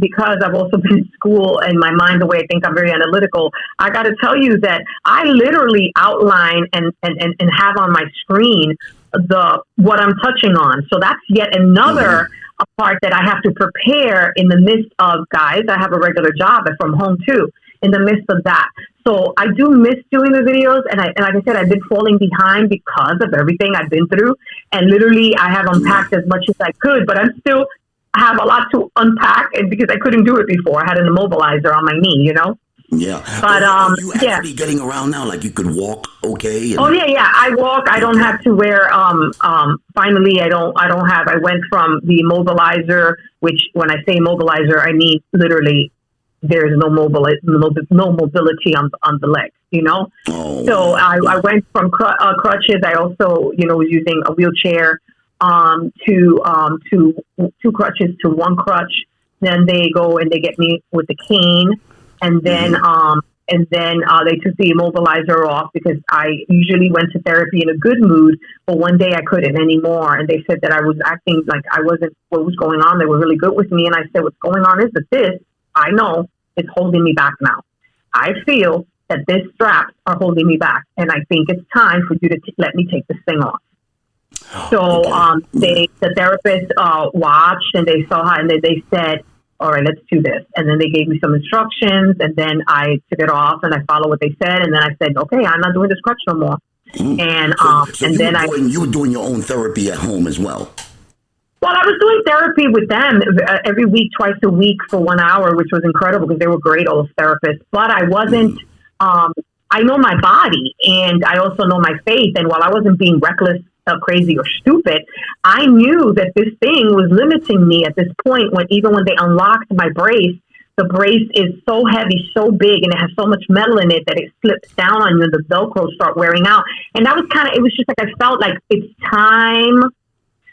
because I've also been in school and my mind, the way I think I'm very analytical, I got to tell you that I literally outline and have on my screen what I'm touching on. So that's yet another part that I have to prepare in the midst of, guys, I have a regular job from home too, in the midst of that. So I do miss doing the videos, and like I said, I've been falling behind because of everything I've been through, and literally I have unpacked as much as I could, but I'm still have a lot to unpack, and because I couldn't do it before, I had an immobilizer on my knee, you know. Yeah, but you actually getting around now, like you could walk, okay? Oh yeah, I walk. I don't have to wear. Finally, I don't have. I went from the immobilizer, which when I say immobilizer, I mean literally. There's no mobility on the legs, you know. Oh, so I went from crutches. I also, was using a wheelchair to two crutches to one crutch. Then they go and they get me with the cane, and then they took the immobilizer off because I usually went to therapy in a good mood, but one day I couldn't anymore, and they said that I was acting like I wasn't. What was going on? They were really good with me, and I said, "What's going on is that this." I know it's holding me back now. I feel that these straps are holding me back, and I think it's time for you to let me take this thing off. So the therapist watched, and they saw how, and they said, all right, let's do this. And then they gave me some instructions, and then I took it off, and I followed what they said, and then I said, okay, I'm not doing this crutch no more. And so you were doing your own therapy at home as well. Well, I was doing therapy with them every week, twice a week for 1 hour, which was incredible because they were great, all those therapists. But I wasn't, I know my body, and I also know my faith. And while I wasn't being reckless, crazy, or stupid, I knew that this thing was limiting me at this point even when they unlocked my brace. The brace is so heavy, so big, and it has so much metal in it that it slips down on you and the Velcro start wearing out. And that was it was just like I felt like it's time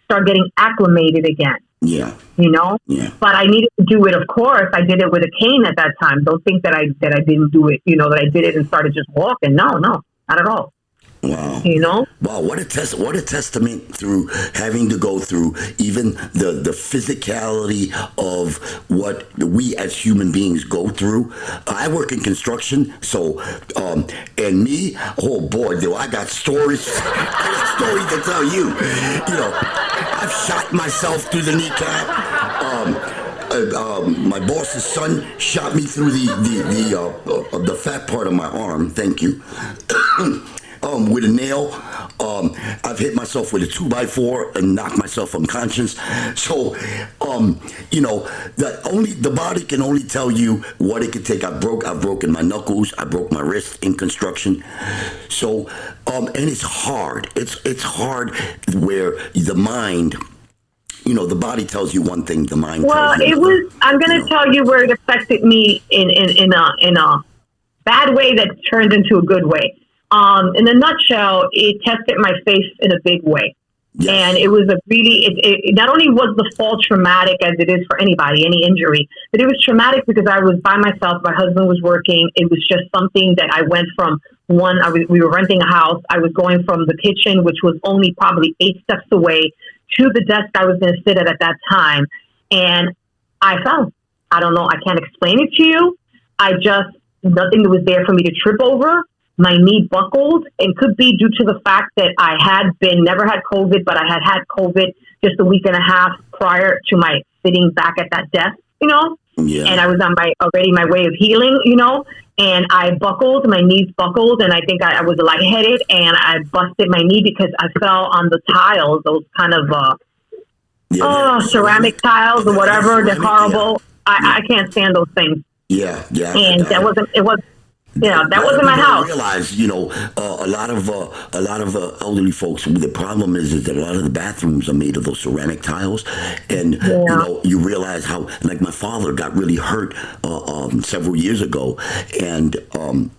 start getting acclimated again. Yeah. Yeah. But I needed to do it, of course. I did it with a cane at that time. Don't think that I didn't do it, that I did it and started just walking. No, not at all. Wow. Wow, what a testament through having to go through even the physicality of what we as human beings go through. I work in construction, so and me, oh boy, do I got stories. I got stories to tell you. I've shot myself through the kneecap. My boss's son shot me through the fat part of my arm. Thank you. With a nail. I've hit myself with a 2x4 and knocked myself unconscious. So, the body can only tell you what it can take. I've broken my knuckles. I broke my wrist in construction. So, and it's hard. It's hard where the mind. The body tells you one thing, the mind tells you another. I'm going to tell you where it affected me in a bad way that turned into a good way. In a nutshell, it tested my faith in a big way. Yes. And it was it not only was the fall traumatic as it is for anybody, any injury, but it was traumatic because I was by myself. My husband was working. It was just something that I went from we were renting a house. I was going from the kitchen, which was only probably 8 steps away, to the desk I was going to sit at that time. And I fell. I don't know. I can't explain it to you. Nothing was there for me to trip over. My knee buckled, and could be due to the fact that I never had COVID, but I had COVID just a week and a half prior to my sitting back at that desk, Yeah. And I was on my way of healing, and I buckled, my knees buckled, and I think I was lightheaded, and I busted my knee because I fell on the tiles, those kind of ceramic tiles or whatever. They're horrible. I can't stand those things. Yeah. And it wasn't Yeah, that A lot wasn't of my people don't house. realize, a lot of elderly folks. The problem is that a lot of the bathrooms are made of those ceramic tiles, and Yeah. you realize how, like, my father got really hurt several years ago, and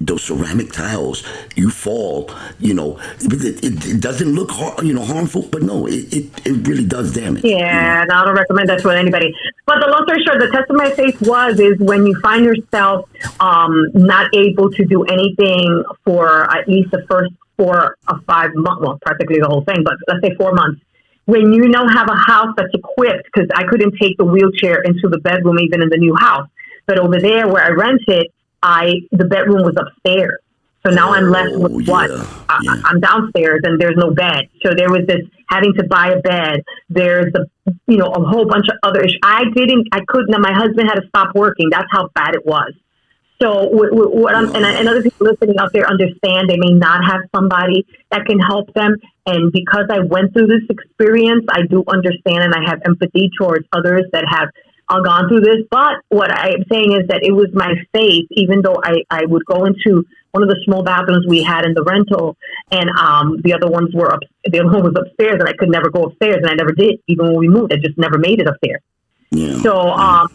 those ceramic tiles, you fall, it doesn't look harmful, but no, it really does damage. Yeah, and I don't recommend that to anybody. But the long story short, the test of my faith is when you find yourself not able to do anything for at least the first 4 or 5 months, well, practically the whole thing, but let's say 4 months. When you now have a house that's equipped, because I couldn't take the wheelchair into the bedroom even in the new house, but over there where I rented, the bedroom was upstairs. So now I'm left with what? Yeah. I'm downstairs and there's no bed. So there was this having to buy a bed. There's a whole bunch of other issues. I couldn't. My husband had to stop working. That's how bad it was. So and other people listening out there understand they may not have somebody that can help them. And because I went through this experience, I do understand and I have empathy towards others that have gone through this. But what I'm saying is that it was my faith, even though I would go into one of the small bathrooms we had in the rental, and the other ones the other one was upstairs, and I could never go upstairs, and I never did. Even when we moved, I just never made it up there. Yeah. So I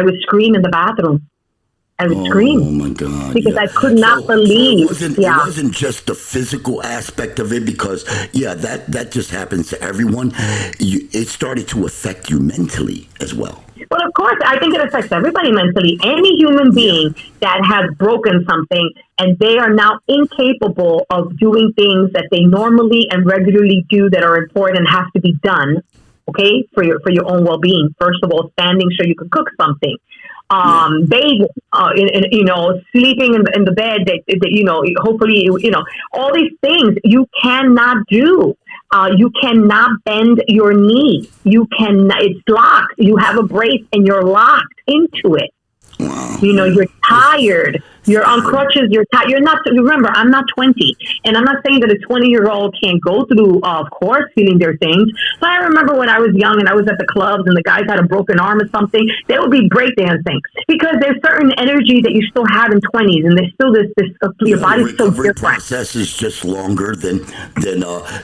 would scream in the bathroom. I would scream. Oh my God! Because I could not believe. It wasn't just the physical aspect of it, because that just happens to everyone. It started to affect you mentally as well. Well, of course, I think it affects everybody mentally. Any human being that has broken something and they are now incapable of doing things that they normally and regularly do that are important and have to be done, okay, for your own well-being. First of all, standing so you can cook something. Bathing, sleeping in the bed that hopefully, all these things you cannot do. You cannot bend your knee. It's locked. You have a brace and you're locked into it. Wow. You're tired. You're on crutches. You're tired. You're not. Remember, I'm not 20, and I'm not saying that a 20-year-old can't go through, of course, feeling their things. But I remember when I was young and I was at the clubs and the guys had a broken arm or something, they would be breakdancing because there's certain energy that you still have in 20s, and there's still this your body's so different. The process is just longer than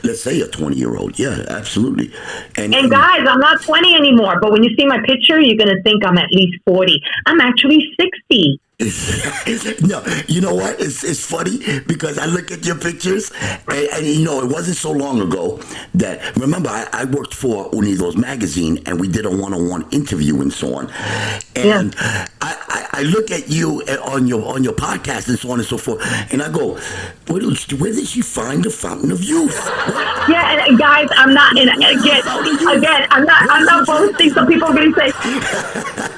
let's say a 20-year-old. Yeah, absolutely. And guys, I'm not 20 anymore, but when you see my picture, you're gonna think I'm at least 40. I'm actually 60. No, you know what? It's funny because I look at your pictures, and it wasn't so long ago that, remember, I worked for Unidos magazine, and we did a one-on-one interview and so on. And I look at you on your podcast and so on and so forth, and I go, where did she find the fountain of youth? Yeah, and guys, I'm not. And again, I'm not boasting. Some people are going to say.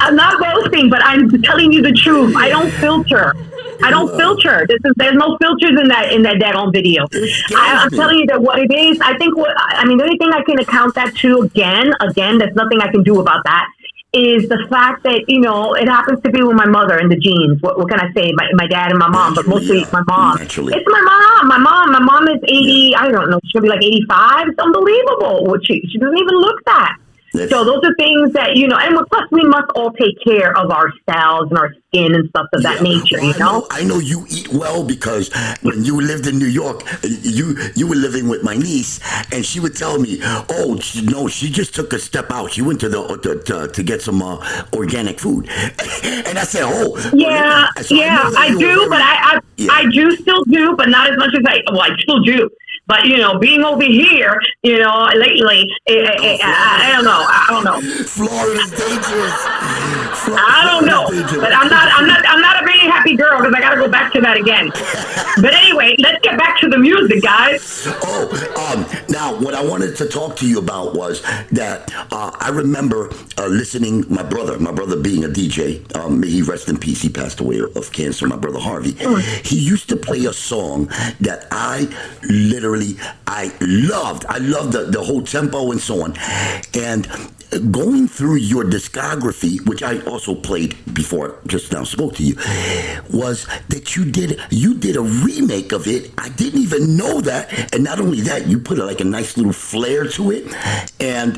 I'm not boasting, but I'm telling you the truth. I don't filter. There's no filters in that daggone video. I'm telling you that what it is. The only thing I can account that to again, there's nothing I can do about that. Is the fact that it happens to be with my mother and the genes. What can I say? My dad and my mom, but mostly my mom. Naturally. It's my mom. My mom is 80. I don't know. She'll be like 85. It's unbelievable. She doesn't even look that. So those are things that, and plus we must all take care of ourselves and our skin and stuff of that nature, I know you eat well because when you lived in New York, you were living with my niece, and she would tell me, she just took a step out. She went to get some organic food. And I said, I do, but I do still do, but not as much as I still do. But, being over here, lately, I don't know. Florida's dangerous. I don't know. But I'm not a very happy girl because I got to go back to that again. But anyway, let's get back to the music, guys. Now, what I wanted to talk to you about was that I remember listening, my brother being a DJ, may he rest in peace, he passed away of cancer, my brother Harvey. He used to play a song that I loved. I loved the whole tempo and so on. And going through your discography, which I also played before I just now spoke to you, was that you did a remake of it. I didn't even know that. And not only that, you put like a nice little flair to it. And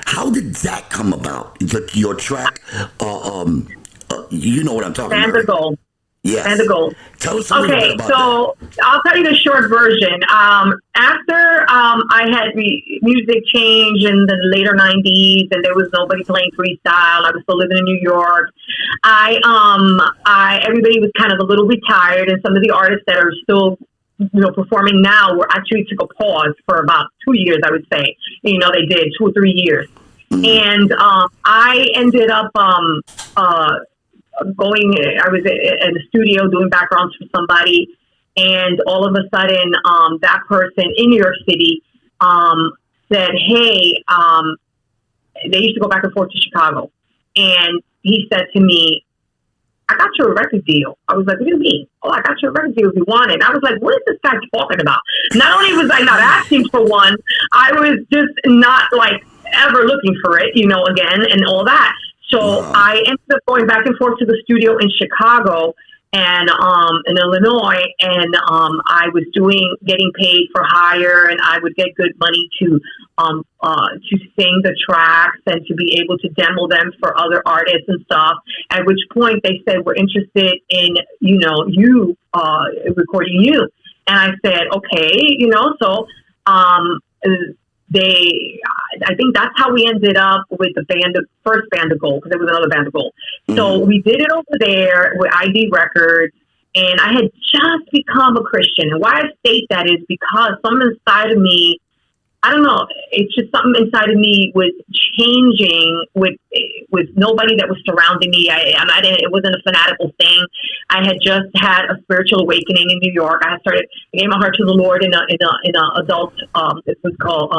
how did that come about? Your track, You know what I'm talking Band about. of Gold. Yes. Band of Gold. Tell us a little bit Okay, about so I'll tell you the short version. After I had music change in the later '90s, and there was nobody playing freestyle. I was still living in New York. Everybody was kind of a little retired, and some of the artists that are still, performing now were actually took a pause for about 2 years, I would say. They did 2 or 3 years, and I ended up I was in the studio doing backgrounds for somebody, and all of a sudden, that person in New York City said, "Hey," they used to go back and forth to Chicago, and he said to me, "I got you a record deal." I was like, "What do you mean?" "Oh, I got you a record deal if you want it." And I was like, "What is this guy talking about?" Not only was I not asking for one, I was just not like ever looking for it, again, and all that. So I ended up going back and forth to the studio in Chicago and in Illinois, and I was getting paid for hire, and I would get good money to sing the tracks and to be able to demo them for other artists and stuff. At which point they said, "We're interested in you recording you," and I said, "Okay," so. I think that's how we ended up with the first Band of Gold, because there was another Band of Gold. So we did it over there with ID Records, and I had just become a Christian. And why I state that is because something inside of me, I don't know, it's just something inside of me was changing with nobody that was surrounding me. It wasn't a fanatical thing. I had just had a spiritual awakening in New York. I gave my heart to the Lord in a adult, this was called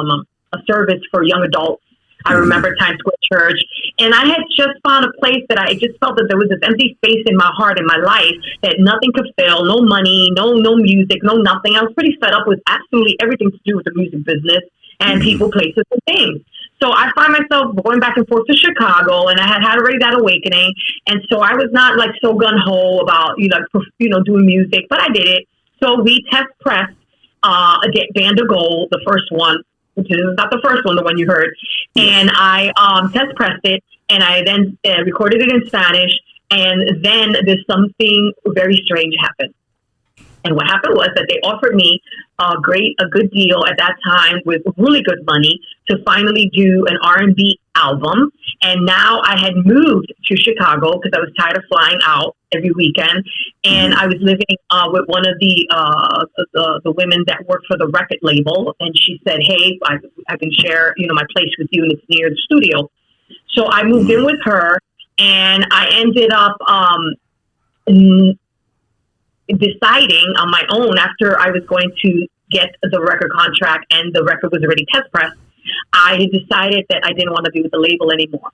a service for young adults. I remember Times Square Church, and I had just found a place that I just felt that there was this empty space in my heart, in my life, that nothing could fill. No money, no music, no nothing. I was pretty fed up with absolutely everything to do with the music business and people, places, and things. So I find myself going back and forth to Chicago, and I had already that awakening, and so I was not like so gun ho about doing music, but I did it. So we test pressed Band of Gold, the first one, which is not the first one, the one you heard. And I test pressed it, and I then recorded it in Spanish, and then there's something very strange happened. And what happened was that they offered me a good deal at that time with really good money to finally do an R&B album. And now I had moved to Chicago because I was tired of flying out every weekend. And I was living with one of the women that worked for the record label. And she said, "Hey, I can share, my place with you, and it's near the studio." So I moved in with her, and I ended up deciding on my own, after I was going to get the record contract and the record was already test pressed, I had decided that I didn't want to be with the label anymore.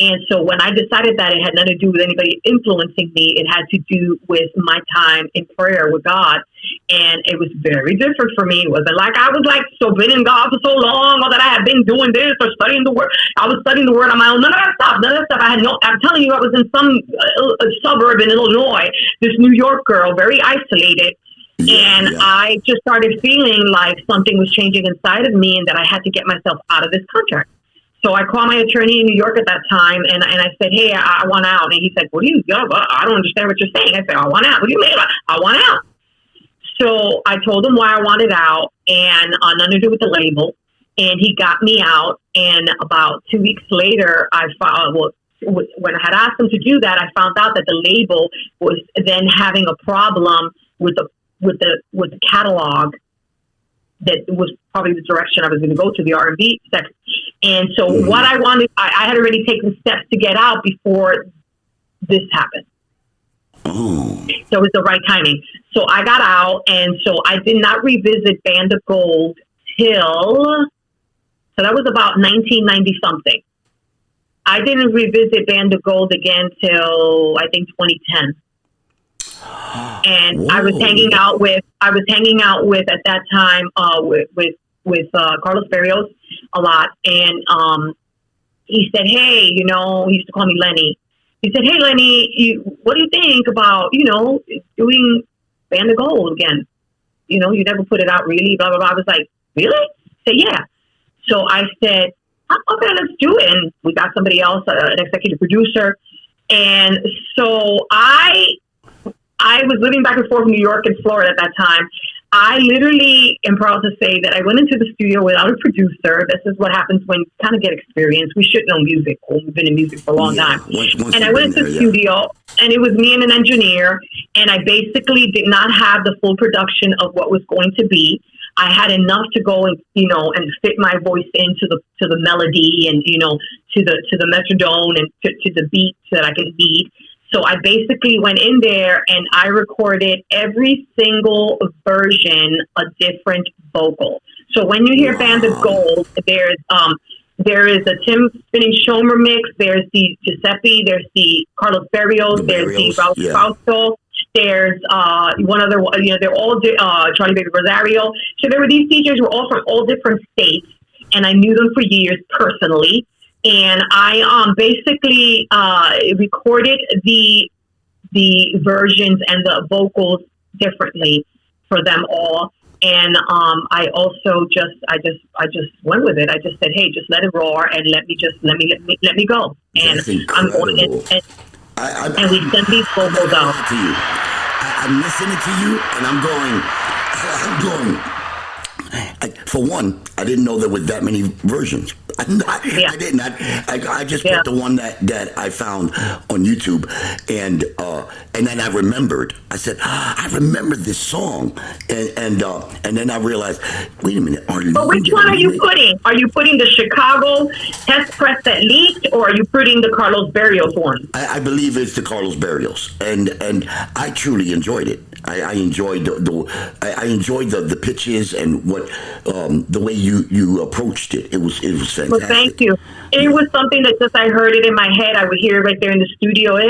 And so when I decided that, it had nothing to do with anybody influencing me. It had to do with my time in prayer with God. And it was very different for me. It wasn't like I was like so been in God for so long, or that I had been doing this or studying the word. I was studying the word on my own. None of that stuff. I'm telling you, I was in some suburb in Illinois, this New York girl, very isolated. I just started feeling like something was changing inside of me, and that I had to get myself out of this contract. So I called my attorney in New York at that time, and I said, "Hey, I want out." And he said, "What do you got? I don't understand what you're saying." I said, "I want out." "What do you mean? I want out." So I told him why I wanted out, and nothing to do with the label. And he got me out. And about 2 weeks later, when I had asked him to do that, I found out that the label was then having a problem with the catalog. That was probably the direction I was going to go to, the R&B section. And so what I wanted, I had already taken steps to get out before this happened. So it was the right timing. So I got out, and so I did not revisit Band of Gold so that was about 1990 something. I didn't revisit Band of Gold again till I think 2010. And whoa. I was hanging out with at that time with Carlos Berrios a lot, and he said, "Hey, he used to call me Lenny. He said, "Hey, Lenny, what do you think about doing Band of Gold again? You never put it out, really." Blah blah blah. I was like, "Really?" He said, "Yeah." So I said, "Okay, let's do it." And we got somebody else, an executive producer. And so I was living back and forth in New York and Florida at that time. I literally am proud to say that I went into the studio without a producer. This is what happens when you kind of get experience. We should know music. We've been in music for a long time. And I went into the studio, and it was me and an engineer, and I basically did not have the full production of what was going to be. I had enough to go and and fit my voice into the melody and to the metronome and to the beat so that I could beat. So I basically went in there and I recorded every single version a different vocal. So when you hear Band of Gold, there is a Tim Spinning Shomer mix, there's the Giuseppe, there's the Carlos Berrios, there's the Raul Fausto, there's one other, they're all Charlie Baby Rosario. So there were these DJs who were all from all different states, and I knew them for years personally. And I basically recorded the versions and the vocals differently for them all. And I also just went with it. I just said, hey, just let it roar and let me go. And I'm going and we send these vocals out to you. I'm listening to you, and I'm going. For one, I didn't know there were that many versions. I didn't. I just put the one that I found on YouTube, and then I remembered. I said, I remember this song, and then I realized, wait a minute, Arlene. But which one are you putting? Are you putting the Chicago test press that leaked, or are you putting the Carlos Berrios one? I believe it's the Carlos Berrios, and I truly enjoyed it. I enjoyed the pitches and what the way you approached it. It was fantastic. Well, thank you. It was something that just I heard it in my head. I would hear it right there in the studio. It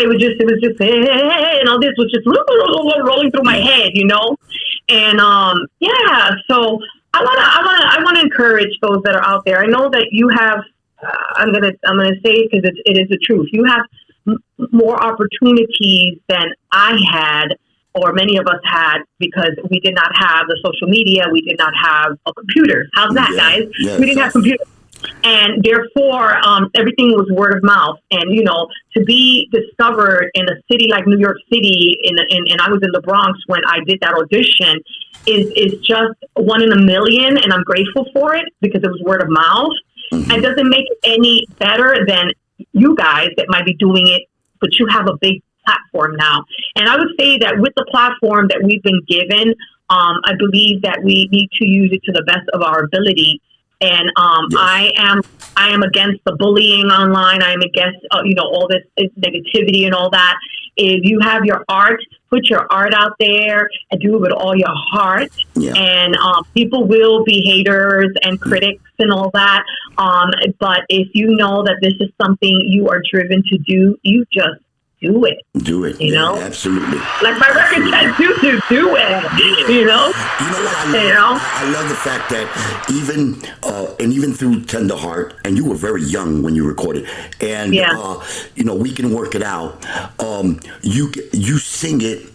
was just and all this was just rolling through my head, and So I wanna encourage those that are out there. I know that you have. I'm gonna say it because it is the truth. You have more opportunities than I had, or many of us had, because we did not have the social media. We did not have a computer. How's that, guys? Yeah, we didn't have computers. And therefore, everything was word of mouth. And, to be discovered in a city like New York City, and I was in the Bronx when I did that audition, is just one in a million. And I'm grateful for it because it was word of mouth. Mm-hmm. It doesn't make it any better than you guys that might be doing it, but you have a big platform now. And I would say that with the platform that we've been given, I believe that we need to use it to the best of our ability. And I am against the bullying online. I am against all this negativity and all that. If you have your art, put your art out there and do it with all your heart. Yeah. And people will be haters and critics and all that. But if you know that this is something you are driven to do, you just do it. Do it. Absolutely. Like my record said, do it. You know what? I love the fact that even through Tender Heart, and you were very young when you recorded, and We Can Work It Out. You sing it.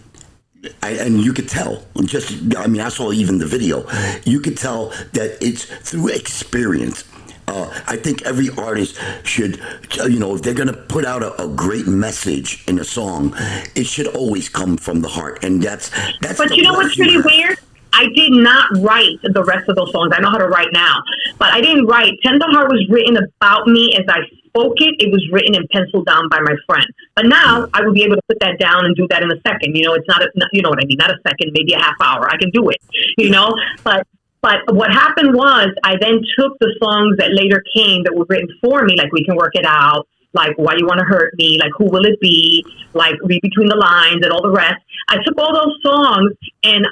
And you could tell, I saw even the video. You could tell that it's through experience. I think every artist should, if they're going to put out a great message in a song, it should always come from the heart. And that's. But you know what's really weird? I did not write the rest of those songs. I know how to write now, but I didn't write. Tender Heart was written about me as I spoke it. It was written and penciled down by my friend. But now I will be able to put that down and do that in a second. It's not, you know what I mean? Not a second, maybe a half hour. I can do it, But what happened was I then took the songs that later came that were written for me, like We Can Work It Out, like Why You Want to Hurt Me, like Who Will It Be, like Read Between the Lines and all the rest. I took all those songs and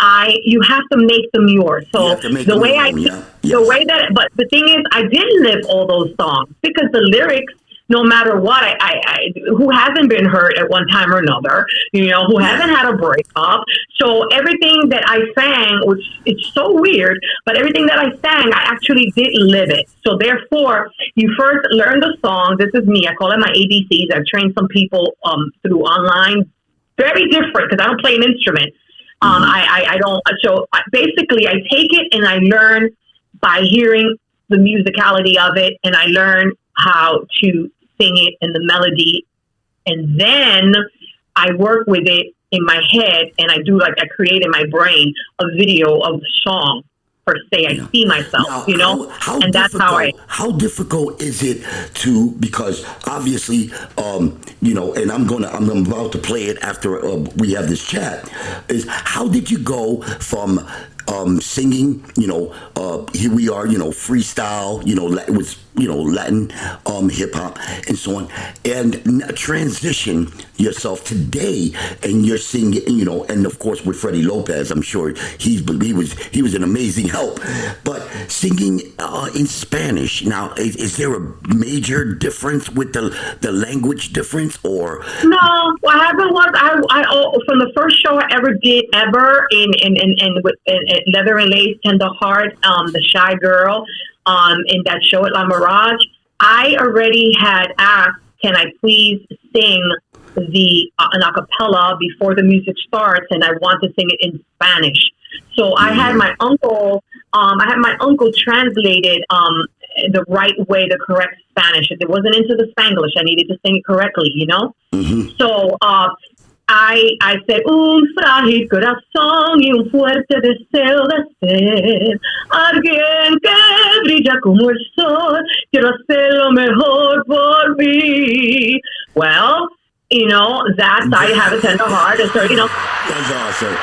you have to make them yours. So but the thing is, I didn't live all those songs because the lyrics, no matter what, who hasn't been hurt at one time or another, who hasn't had a breakup. So everything that I sang, which it's so weird, but everything that I sang, I actually did live it. So therefore, you first learn the song. This is me. I call it my ABCs. I've trained some people through online. Very different because I don't play an instrument. I don't. So basically, I take it and I learn by hearing the musicality of it, and I learn how to sing it and the melody. And then I work with it in my head, and I create in my brain a video of the song per se. I see myself, Now, and that's how How difficult is it to, because obviously, and I'm about to play it after we have this chat. Is how did you go from singing, here we are, freestyle, with, Latin, hip hop and so on, and transition yourself today, and you're singing, and of course with Freddie Lopez, I'm sure he was an amazing help, but singing in Spanish. Now, is there a major difference with the language difference, or? No, what happened was I from the first show I ever did in Leather and Lace, Tender Heart, the Shy Girl, in that show at La Mirage, I already had asked, can I please sing the an acapella before the music starts, and I want to sing it in Spanish. So I had my uncle, translate it the right way, the correct Spanish. If it wasn't into the Spanglish, I needed to sing it correctly, Mm-hmm. So I said, un frágil corazón y un fuerte deseo de ser alguien que brilla como el sol, quiero hacer lo mejor por mí. Well, I have a tender heart, and so, That's awesome.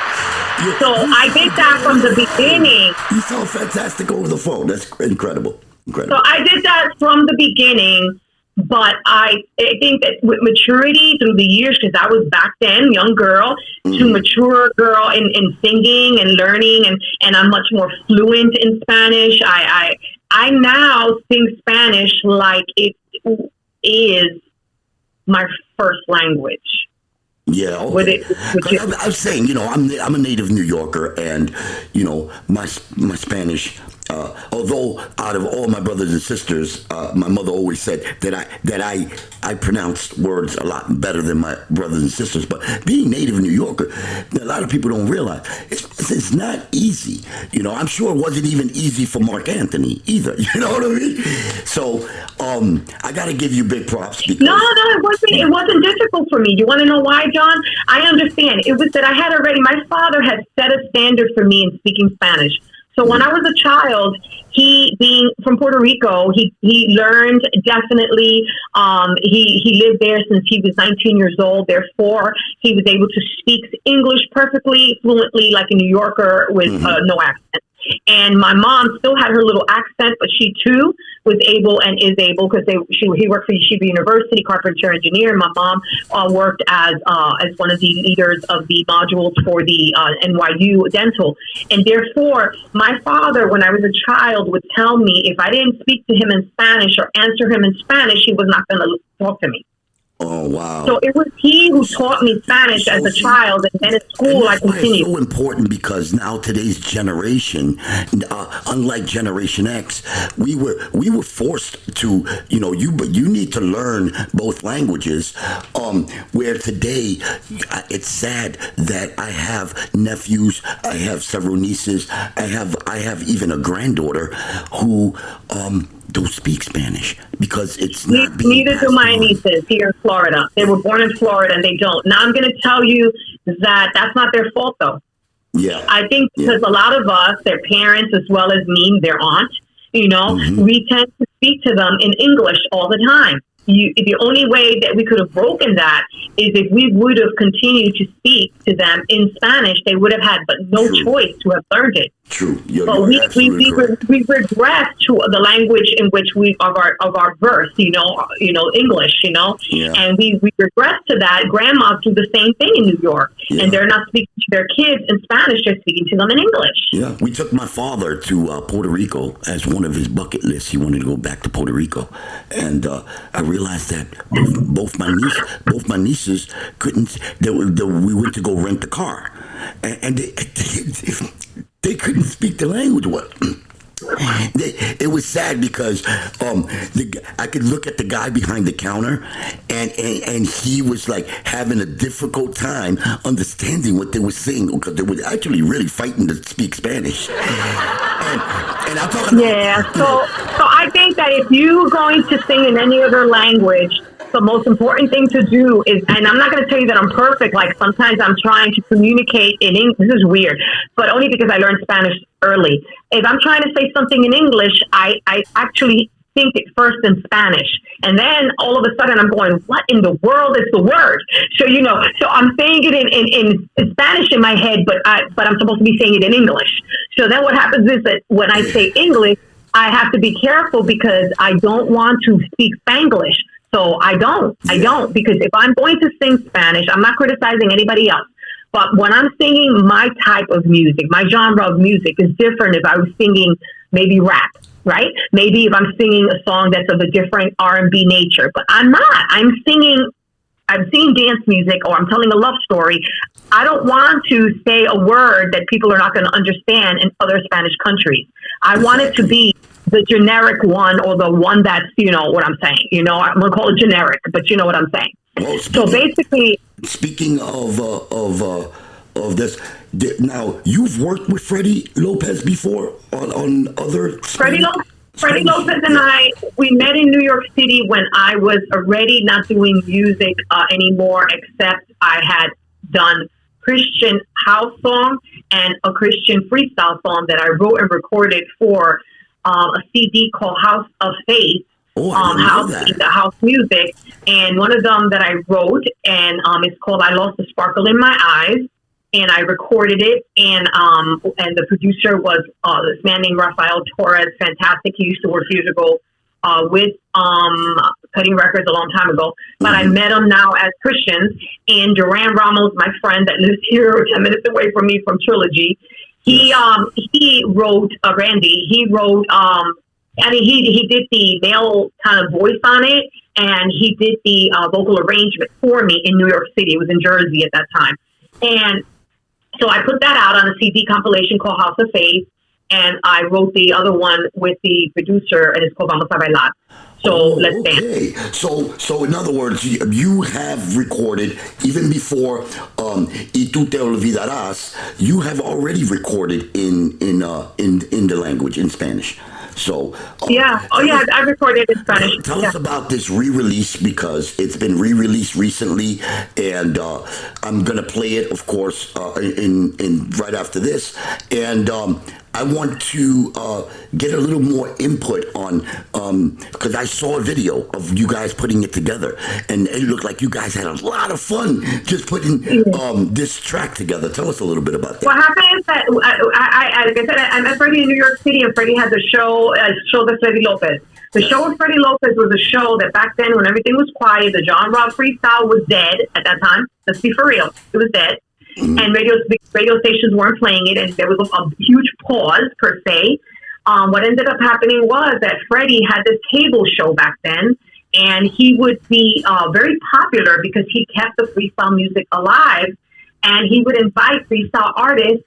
So I did that from the beginning. You sound fantastic over the phone. That's incredible. So I did that from the beginning. But I think that with maturity through the years, because I was back then young girl to mature girl in singing and learning, and I'm much more fluent in Spanish. I now sing Spanish like it is my first language. Yeah, okay. I'm saying, I'm a native New Yorker, and my Spanish. Although out of all my brothers and sisters, my mother always said that I pronounced words a lot better than my brothers and sisters. But being native New Yorker, a lot of people don't realize it's not easy. I'm sure it wasn't even easy for Mark Anthony either. You know what I mean? So I got to give you big props. Because no, it wasn't. It wasn't difficult for me. You want to know why, John? I understand. It was that I had already. My father had set a standard for me in speaking Spanish. So when I was a child, he, being from Puerto Rico, he learned definitely. He lived there since he was 19 years old. Therefore, he was able to speak English perfectly, fluently, like a New Yorker with no accent. And my mom still had her little accent, but she too was able and is able, because he worked for Yeshiva University, carpenter engineer. And my mom worked as one of the leaders of the modules for the NYU dental. And therefore, my father, when I was a child, would tell me if I didn't speak to him in Spanish or answer him in Spanish, he was not going to talk to me. Oh, wow. So it was he who taught me Spanish as a child, and then at school I continued. It's so important, because now today's generation, unlike Generation X, we were forced to, you need to learn both languages. Where today, it's sad that I have nephews, I have several nieces, I have even a granddaughter who don't speak Spanish, because it's not being Neither do my nieces here in Florida. They were born in Florida and they don't. Now I'm going to tell you that that's not their fault, though. Yeah. I think because a lot of us, their parents as well as me, their aunt, we tend to speak to them in English all the time. The only way that we could have broken that is if we would have continued to speak to them in Spanish. They would have had but no choice to have learned it. True. But we regress to the language in which we of our birth, English, and we regress to that. Grandmas do the same thing in New York, and they're not speaking to their kids in Spanish; they're speaking to them in English. Yeah, we took my father to Puerto Rico as one of his bucket lists. He wanted to go back to Puerto Rico, and I realized that both my nieces couldn't. We went to go rent the car, and they couldn't speak the language well. It was sad because I could look at the guy behind the counter, and he was like having a difficult time understanding what they were saying because they were actually really fighting to speak Spanish. And I'm talking. Yeah. So I think that if you're going to sing in any other language, the most important thing to do is, and I'm not going to tell you that I'm perfect. Like sometimes I'm trying to communicate in English. This is weird, but only because I learned Spanish early. If I'm trying to say something in English, I actually think it first in Spanish. And then all of a sudden I'm going, what in the world is the word? So, so I'm saying it in Spanish in my head, but I'm supposed to be saying it in English. So then what happens is that when I say English, I have to be careful because I don't want to speak Spanglish. So I don't, because if I'm going to sing Spanish, I'm not criticizing anybody else. But when I'm singing my type of music, my genre of music is different if I was singing maybe rap, right? Maybe if I'm singing a song that's of a different R&B nature. But I'm not. I'm singing dance music, or I'm telling a love story. I don't want to say a word that people are not going to understand in other Spanish countries. I want it to be the generic one, or the one that's, what I'm saying. I'm going to call it generic, but you know what I'm saying. Well, So basically, speaking of this, now you've worked with Freddie Lopez before on other Freddie Lopez and I, we met in New York City when I was already not doing music anymore, except I had done Christian house song and a Christian freestyle song that I wrote and recorded for a CD called House of Faith. House music, and one of them that I wrote, and it's called "I Lost the Sparkle in My Eyes," and I recorded it, and the producer was this man named Rafael Torres, fantastic. He used to work years ago with Cutting Records a long time ago, but I met him now as Christians. And Duran Ramos, my friend that lives here 10 minutes away from me from Trilogy, he wrote Randy. He wrote. He did the male kind of voice on it, and he did the vocal arrangement for me in New York City. It was in Jersey at that time. And so I put that out on a CD compilation called House of Faith, and I wrote the other one with the producer, and it's called Vamos a Bailar. So let's dance. So in other words, you have recorded even before Y Tú Te Olvidarás. You have already recorded in the language, in Spanish. So I recorded in Spanish. Tell us about this re-release, because it's been re-released recently, and I'm gonna play it, of course, in right after this, and I want to get a little more input on because I saw a video of you guys putting it together, and it looked like you guys had a lot of fun just putting this track together. Tell us a little bit about that. What happened is that like I said, I met Freddie in New York City, and Freddie has a show with Freddie Lopez. The show with Freddie Lopez was a show that back then, when everything was quiet, the genre of freestyle was dead at that time. Let's be for real, it was dead. And radio stations weren't playing it, and there was a huge pause per se. What ended up happening was that Freddie had this cable show back then, and he would be very popular because he kept the freestyle music alive, and he would invite freestyle artists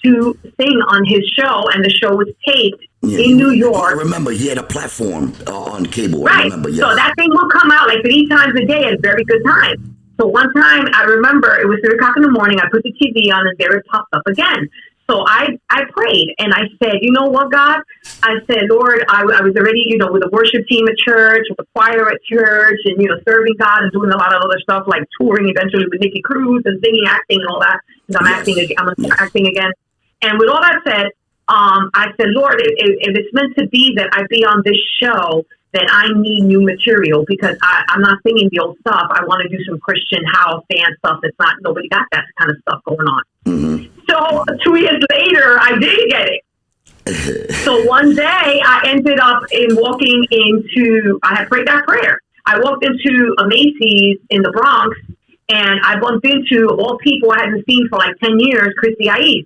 to sing on his show, and the show was taped in New York. I remember he had a platform on cable. Right. I remember, yes. So that thing will come out like 3 times a day at very good times. So one time, I remember it was 3 o'clock in the morning. I put the TV on, and there it popped up again. So I prayed, and I said, you know what, God? I said, Lord, I was already, with the worship team at church, with the choir at church, and, serving God and doing a lot of other stuff, like touring eventually with Nikki Cruz and singing, acting, and all that. I'm acting again. And with all that said, I said, Lord, if it's meant to be that I be on this show, then I need new material, because I'm not singing the old stuff. I want to do some Christian house dance stuff. Nobody got that kind of stuff going on. Mm-hmm. So 2 years later, I did get it. So one day I ended up I had prayed that prayer. I walked into a Macy's in the Bronx, and I bumped into, of all people I hadn't seen for like 10 years, Christy Aiz.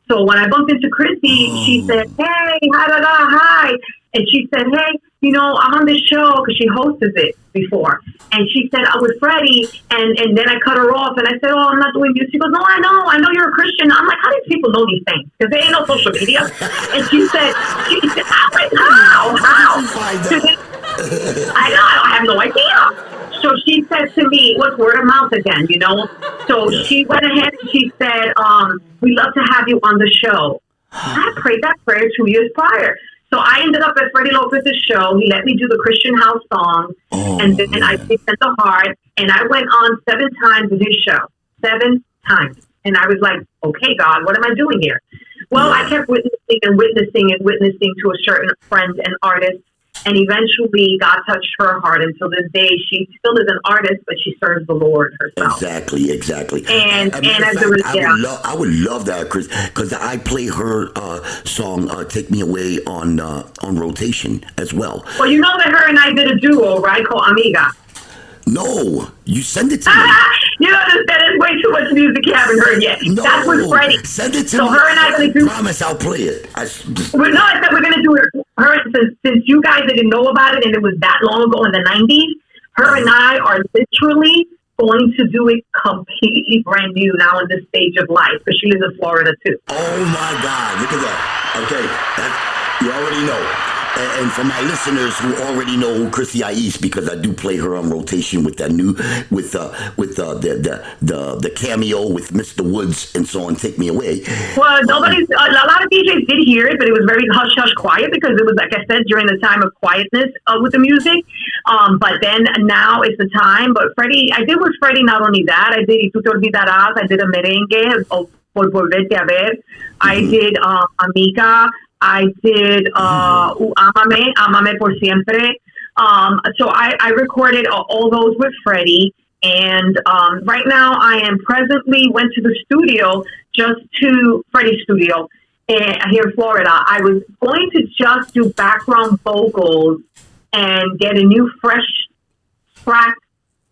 So when I bumped into Christy, she said, hey, hi. And she said, hey, I'm on this show, because she hosted it. before. And she said, I was Freddie. And then I cut her off and I said, oh, I'm not doing music. She goes, no, I know you're a Christian. I'm like, how do people know these things? Because there ain't no social media. And she said, I'm like, how? I know, I have no idea. So she said to me, what's word of mouth again, you know? So she went ahead and she said, we'd love to have you on the show. I prayed that prayer 2 years prior. So I ended up at Freddie Lopez's show. He let me do the Christian house song. And then I did Sent the Heart. And I went on 7 times in his show. 7 times. And I was like, okay, God, what am I doing here? Well, I kept witnessing to a certain friend and artist. And eventually God touched her heart. Until this day, she still is an artist, but she serves the Lord herself. Exactly. And as fact, a result, I would love that, Chris, because I play her song "Take Me Away" on rotation as well. Well, you know that her and I did a duo, right? Called Amiga. No, you send it to me. You know, that is way too much music you haven't heard yet. No, that's with Freddie. Send it to so me. So her and I are going to do. I promise I'll play it. I said we're going to do it. Her, since you guys didn't know about it and it was that long ago in the 90s, her and I are literally going to do it completely brand new now in this stage of life, because she lives in Florida too. Oh my God, look at that. Okay, you already know. And for my listeners who already know who Chrissy Ais, because I do play her on rotation with that new, with the cameo with Mr. Woods and so on, Take Me Away. Well, a lot of DJs did hear it, but it was very hush hush quiet, because it was, like I said, during the time of quietness with the music. But then now is the time. But Freddie, I did with Freddie not only that, I did Y Tú Te Olvidarás, I did a merengue, Por Volverte a Ver, I did Amiga, I did Amame Por Siempre. So I recorded all those with Freddie. And right now I am went to the studio, Freddie's studio here in Florida. I was going to just do background vocals and get a new fresh track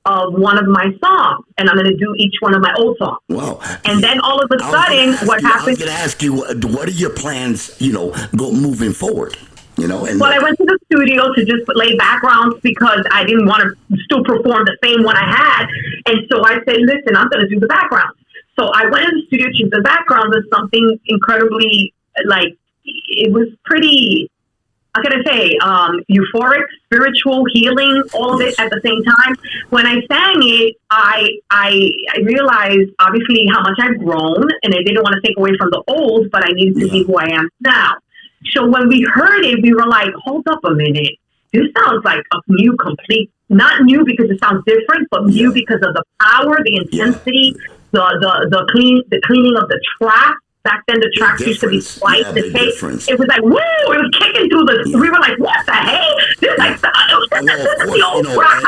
of one of my songs, and I'm going to do each one of my old songs. Wow! And then all of a sudden, what happened? I was going to ask you, what are your plans? Moving forward. And I went to the studio to just lay backgrounds because I didn't want to still perform the same one I had, and so I said, "Listen, I'm going to do the backgrounds." So I went in the studio to do the backgrounds of something incredibly it was pretty. How can I say, euphoric, spiritual, healing, all of it at the same time. When I sang it, I realized, obviously, how much I've grown, and I didn't want to take away from the old, but I needed to be who I am now. So when we heard it, we were like, hold up a minute. This sounds like a new, complete, not new because it sounds different, but new because of the power, the intensity, the cleaning of the track. Back then, the tracks used to be sliced and taped. It was like, woo! It was kicking through the. Yeah. We were like, what the hell? This is like the old rock.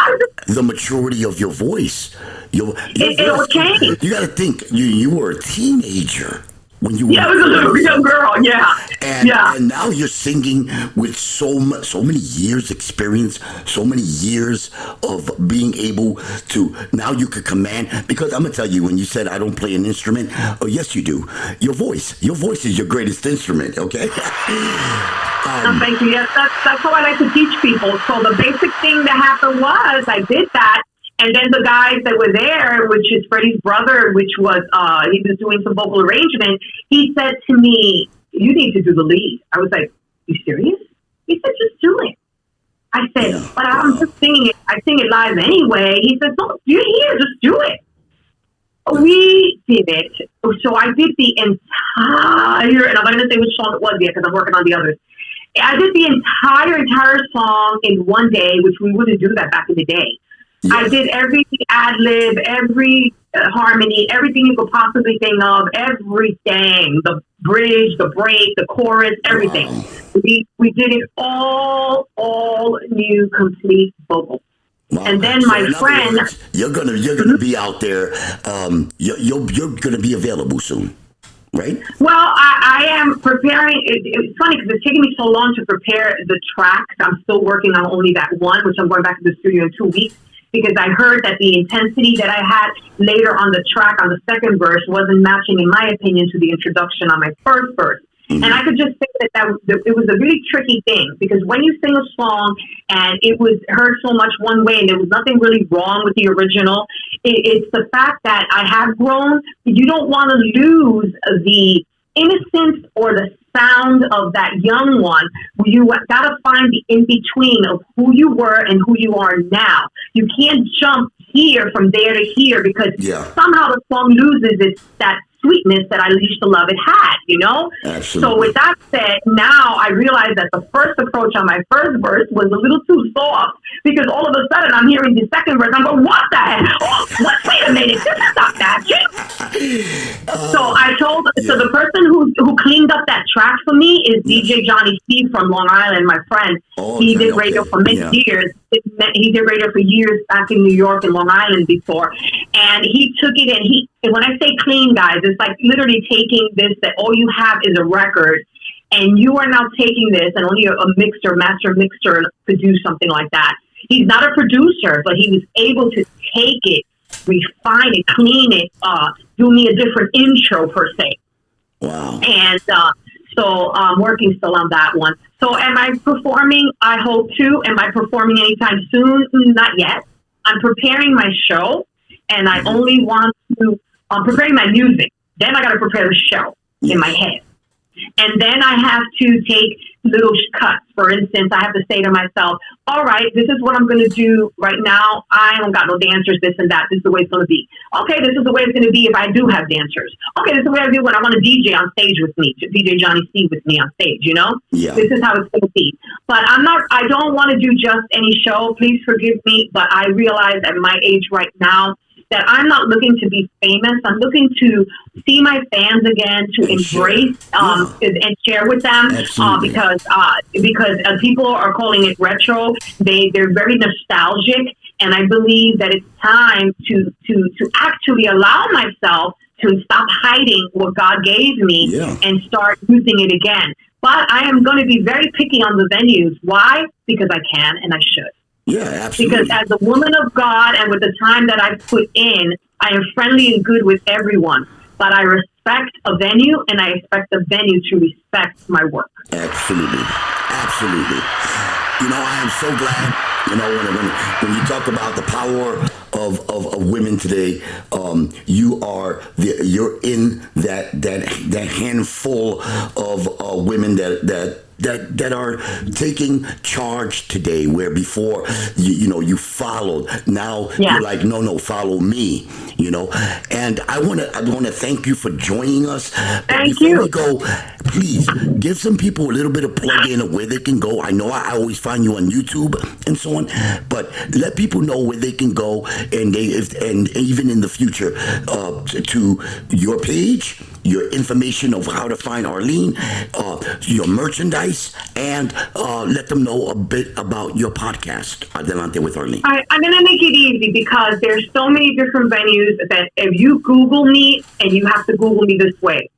The maturity of your voice. It all changed. You got to think. You were a teenager when you were. Yeah, I was a little young girl. Yeah. And now you're singing with so many years experience, so many years of being able to. Now you could command. Because I'm gonna tell you, when you said I don't play an instrument, oh yes you do. Your voice is your greatest instrument. Okay. Thank you. Yes, that's how I like to teach people. So the basic thing that happened was I did that. And then the guys that were there, which is Freddie's brother, which was, he was doing some vocal arrangement, he said to me, you need to do the lead. I was like, you serious? He said, just do it. I said, but I'm just singing it. I sing it live anyway. He said, don't, you're here, just do it. We did it. So I did the entire, and I'm going to say which song it was yet because I'm working on the others. I did the entire song in one day, which we wouldn't do that back in the day. Yeah. I did every ad-lib, every harmony, everything you could possibly think of, everything. The bridge, the break, the chorus, everything. Wow. We did it all new, complete vocal. Wow. And then my friend... Words, you're gonna be out there. You're gonna be available soon, right? Well, I am preparing. It's funny because it's taking me so long to prepare the tracks. I'm still working on only that one, which I'm going back to the studio in 2 weeks. Because I heard that the intensity that I had later on the track on the second verse wasn't matching, in my opinion, to the introduction on my first verse. And I could just say that it was a really tricky thing, because when you sing a song and it was heard so much one way and there was nothing really wrong with the original, it's the fact that I have grown. You don't want to lose the innocence or the sound of that young one. You got to find the in-between of who you were and who you are now. You can't jump here from there to here, because somehow the song loses that sweetness that I Used to Love It had, you know? Absolutely. So with that said, now I realize that the first approach on my first verse was a little too soft, because all of a sudden I'm hearing the second verse. I'm going, what the heck? Oh, what? Wait a minute. This is not magic. So I told, so the person who cleaned up that track for me is DJ Johnny C from Long Island, my friend. He did radio for many years. He did radio for years back in New York and Long Island before. And he took it and when I say clean, guys, it's like literally taking this, that all you have is a record, and you are now taking this, and only a master mixer could do something like that. He's not a producer, but he was able to take it, refine it, clean it, do me a different intro per se. Wow. And so I'm working still on that one. So am I performing? I hope to. Am I performing anytime soon? Not yet. I'm preparing my show, and I only want to, I'm preparing my music. Then I got to prepare the show in my head. And then I have to take little cuts. For instance, I have to say to myself, all right, this is what I'm going to do right now. I don't got no dancers, this and that. This is the way it's going to be. Okay, this is the way it's going to be if I do have dancers. Okay, this is the way I do when I want to DJ on stage with me, DJ Johnny C with me on stage, you know? Yeah. This is how it's going to be. But I don't want to do just any show. Please forgive me. But I realize at my age right now, that I'm not looking to be famous. I'm looking to see my fans again, to embrace and share with them, because people are calling it retro. They're very nostalgic, and I believe that it's time to actually allow myself to stop hiding what God gave me and start using it again. But I am going to be very picky on the venues. Why? Because I can and I should. Yeah, absolutely. Because as a woman of God, and with the time that I've put in, I am friendly and good with everyone. But I respect a venue, and I expect the venue to respect my work. Absolutely. Absolutely. You know, I am so glad, you know, when you talk about the power of women today, you're in that handful of women that are taking charge today, where before you followed. Now you're like, no, follow me, you know. And I want to thank you for joining us. Thank you. Before we go, please give some people a little bit of plug-in of where they can go. I know I always find you on YouTube and so on, but let people know where they can go, and even in the future, to your page, your information of how to find Arlene, your merchandise, and let them know a bit about your podcast, Adelante with Arlene. I'm going to make it easy, because there's so many different venues that if you Google me, and you have to Google me this way,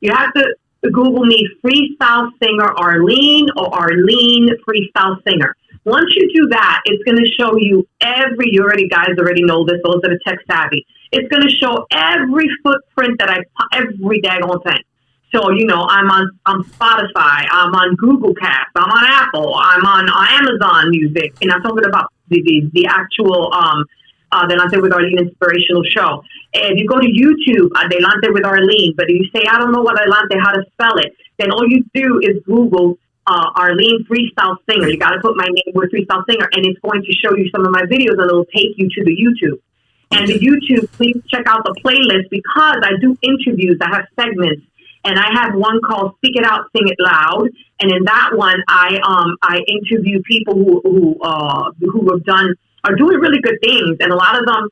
you have to Google me Freestyle Singer Arlene, or Arlene Freestyle Singer. Once you do that, it's going to show you you guys already know this, those that are tech savvy. It's going to show every footprint that every daggone thing. So, you know, I'm on Spotify, I'm on Google Cast, I'm on Apple, I'm on Amazon Music, and I'm talking about the actual Adelante with Arlene inspirational show. If you go to YouTube, Adelante with Arlene, but if you say, I don't know what Adelante, how to spell it, then all you do is Google Arlene Freestyle Singer. You got to put my name with Freestyle Singer, and it's going to show you some of my videos, and it'll take you to the YouTube. And the YouTube, please check out the playlist, because I do interviews. I have segments, and I have one called "Speak It Out, Sing It Loud." And in that one, I interview people who are doing really good things, and a lot of them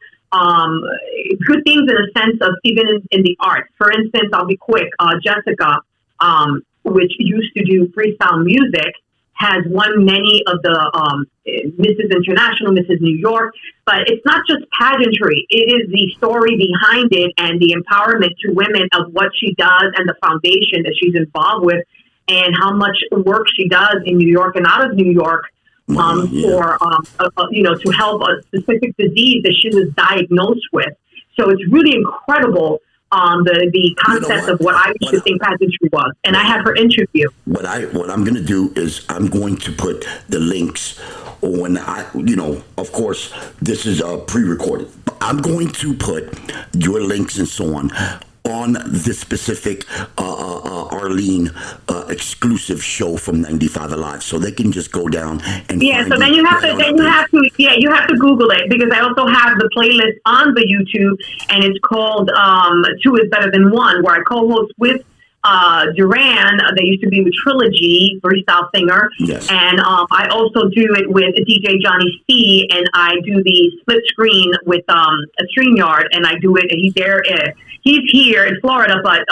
good things in a sense of even in the arts. For instance, I'll be quick. Jessica, which used to do freestyle music, has won many of the Mrs. International, Mrs. New York, but it's not just pageantry. It is the story behind it and the empowerment to women of what she does and the foundation that she's involved with, and how much work she does in New York and out of New York for to help a specific disease that she was diagnosed with. So it's really incredible the concept what? of what I used to think pageantry was. And I had her interview. What I'm going to do is I'm going to put the links when of course, this is pre-recorded. I'm going to put your links and so on this specific Arlene exclusive show from 95 Alive, so they can just go down and so then you have to Google it, because I also have the playlist on the YouTube, and it's called Two is Better Than One, where I co-host with Duran. They used to be with Trilogy, Freestyle singer. Yes. And I also do it with DJ Johnny C, and I do the split screen with a StreamYard, and I do it. He's here in Florida, but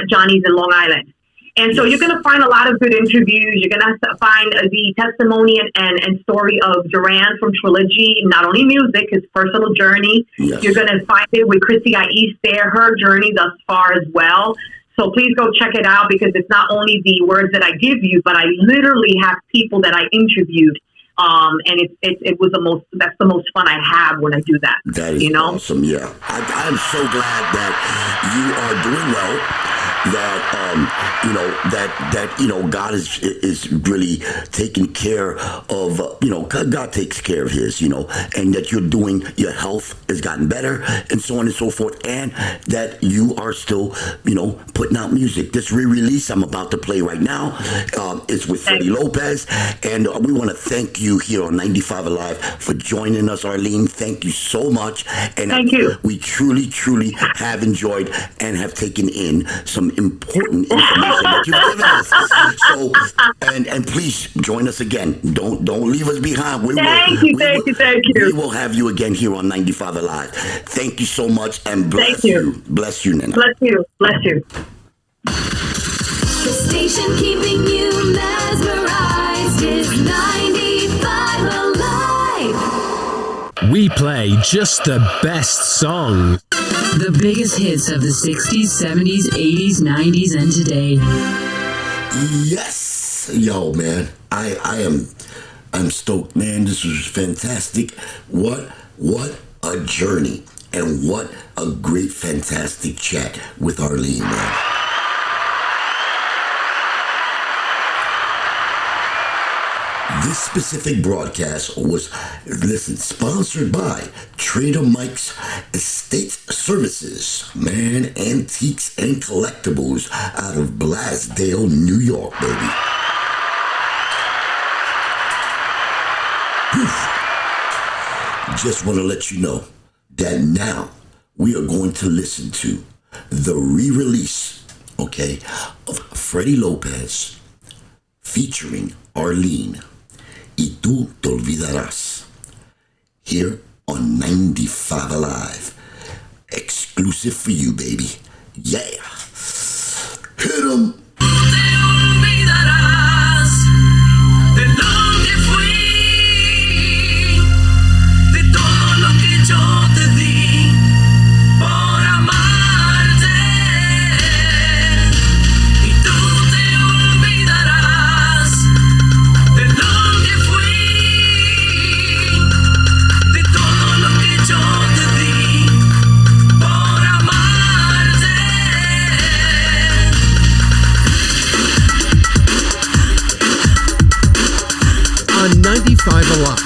Johnny's in Long Island. And so you're going to find a lot of good interviews. You're going to find the testimony and story of Duran from Trilogy, not only music, his personal journey. Yes. You're going to find it with Chrissy East there, her journey thus far as well. So please go check it out, because it's not only the words that I give you, but I literally have people that I interviewed. And it was that's the most fun I have when I do that. That is awesome. Yeah. I'm so glad that you are doing well. That God is really taking care of, God takes care of his, and that you're doing, your health has gotten better and so on and so forth, and that you are still, putting out music. This re-release I'm about to play right now is with Freddie Lopez, and we want to thank you here on 95 Alive for joining us, Arlene. Thank you so much. And thank you. We truly, truly have enjoyed and have taken in some important information that you've given us. So, and please join us again. Don't leave us behind. Thank you. We will have you again here on 95 Alive. Thank you so much, and bless you. Bless you, Nana. Bless you. The station keeping you mesmerized is 95 Alive. We play just the best songs. The biggest hits of the 60s, 70s, 80s, 90s, and today. Yes. Yo, man. I'm stoked, man. This was fantastic. What a journey. And what a great, fantastic chat with Arlene, man. This specific broadcast was, sponsored by Trader Mike's Estate Services, man, antiques and collectibles out of Blasdale, New York, baby. Just want to let you know that now we are going to listen to the re-release, of Freddie Lopez featuring Arlene. Y tú te olvidarás. Here on 95 Alive. Exclusive for you, baby. Yeah. Hit 'em. On 95 Alive.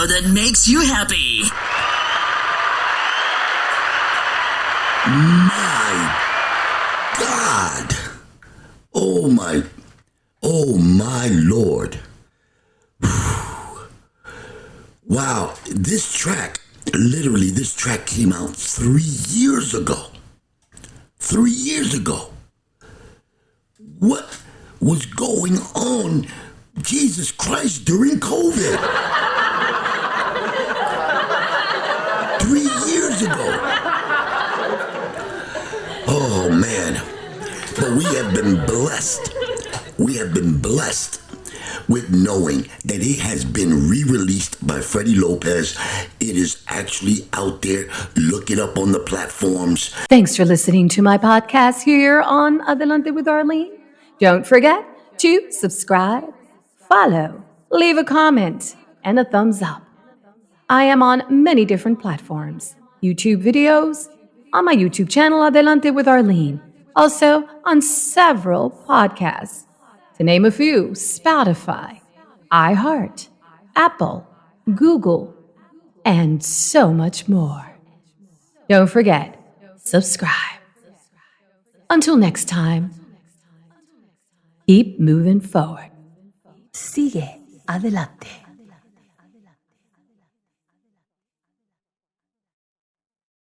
that makes you happy. My God. Oh my Lord. Wow, this track came out 3 years ago. 3 years ago. What was going on, Jesus Christ, during COVID? 3 years ago. Oh man. But we have been blessed. We have been blessed with knowing that it has been re-released by Freddie Lopez. It is actually out there. Look it up on the platforms. Thanks for listening to my podcast here on Adelante with Arlene. Don't forget to subscribe, follow, leave a comment, and a thumbs up. I am on many different platforms. YouTube videos, on my YouTube channel Adelante with Arlene. Also on several podcasts. To name a few, Spotify, iHeart, Apple, Google, and so much more. Don't forget, subscribe. Until next time, keep moving forward. Sigue adelante.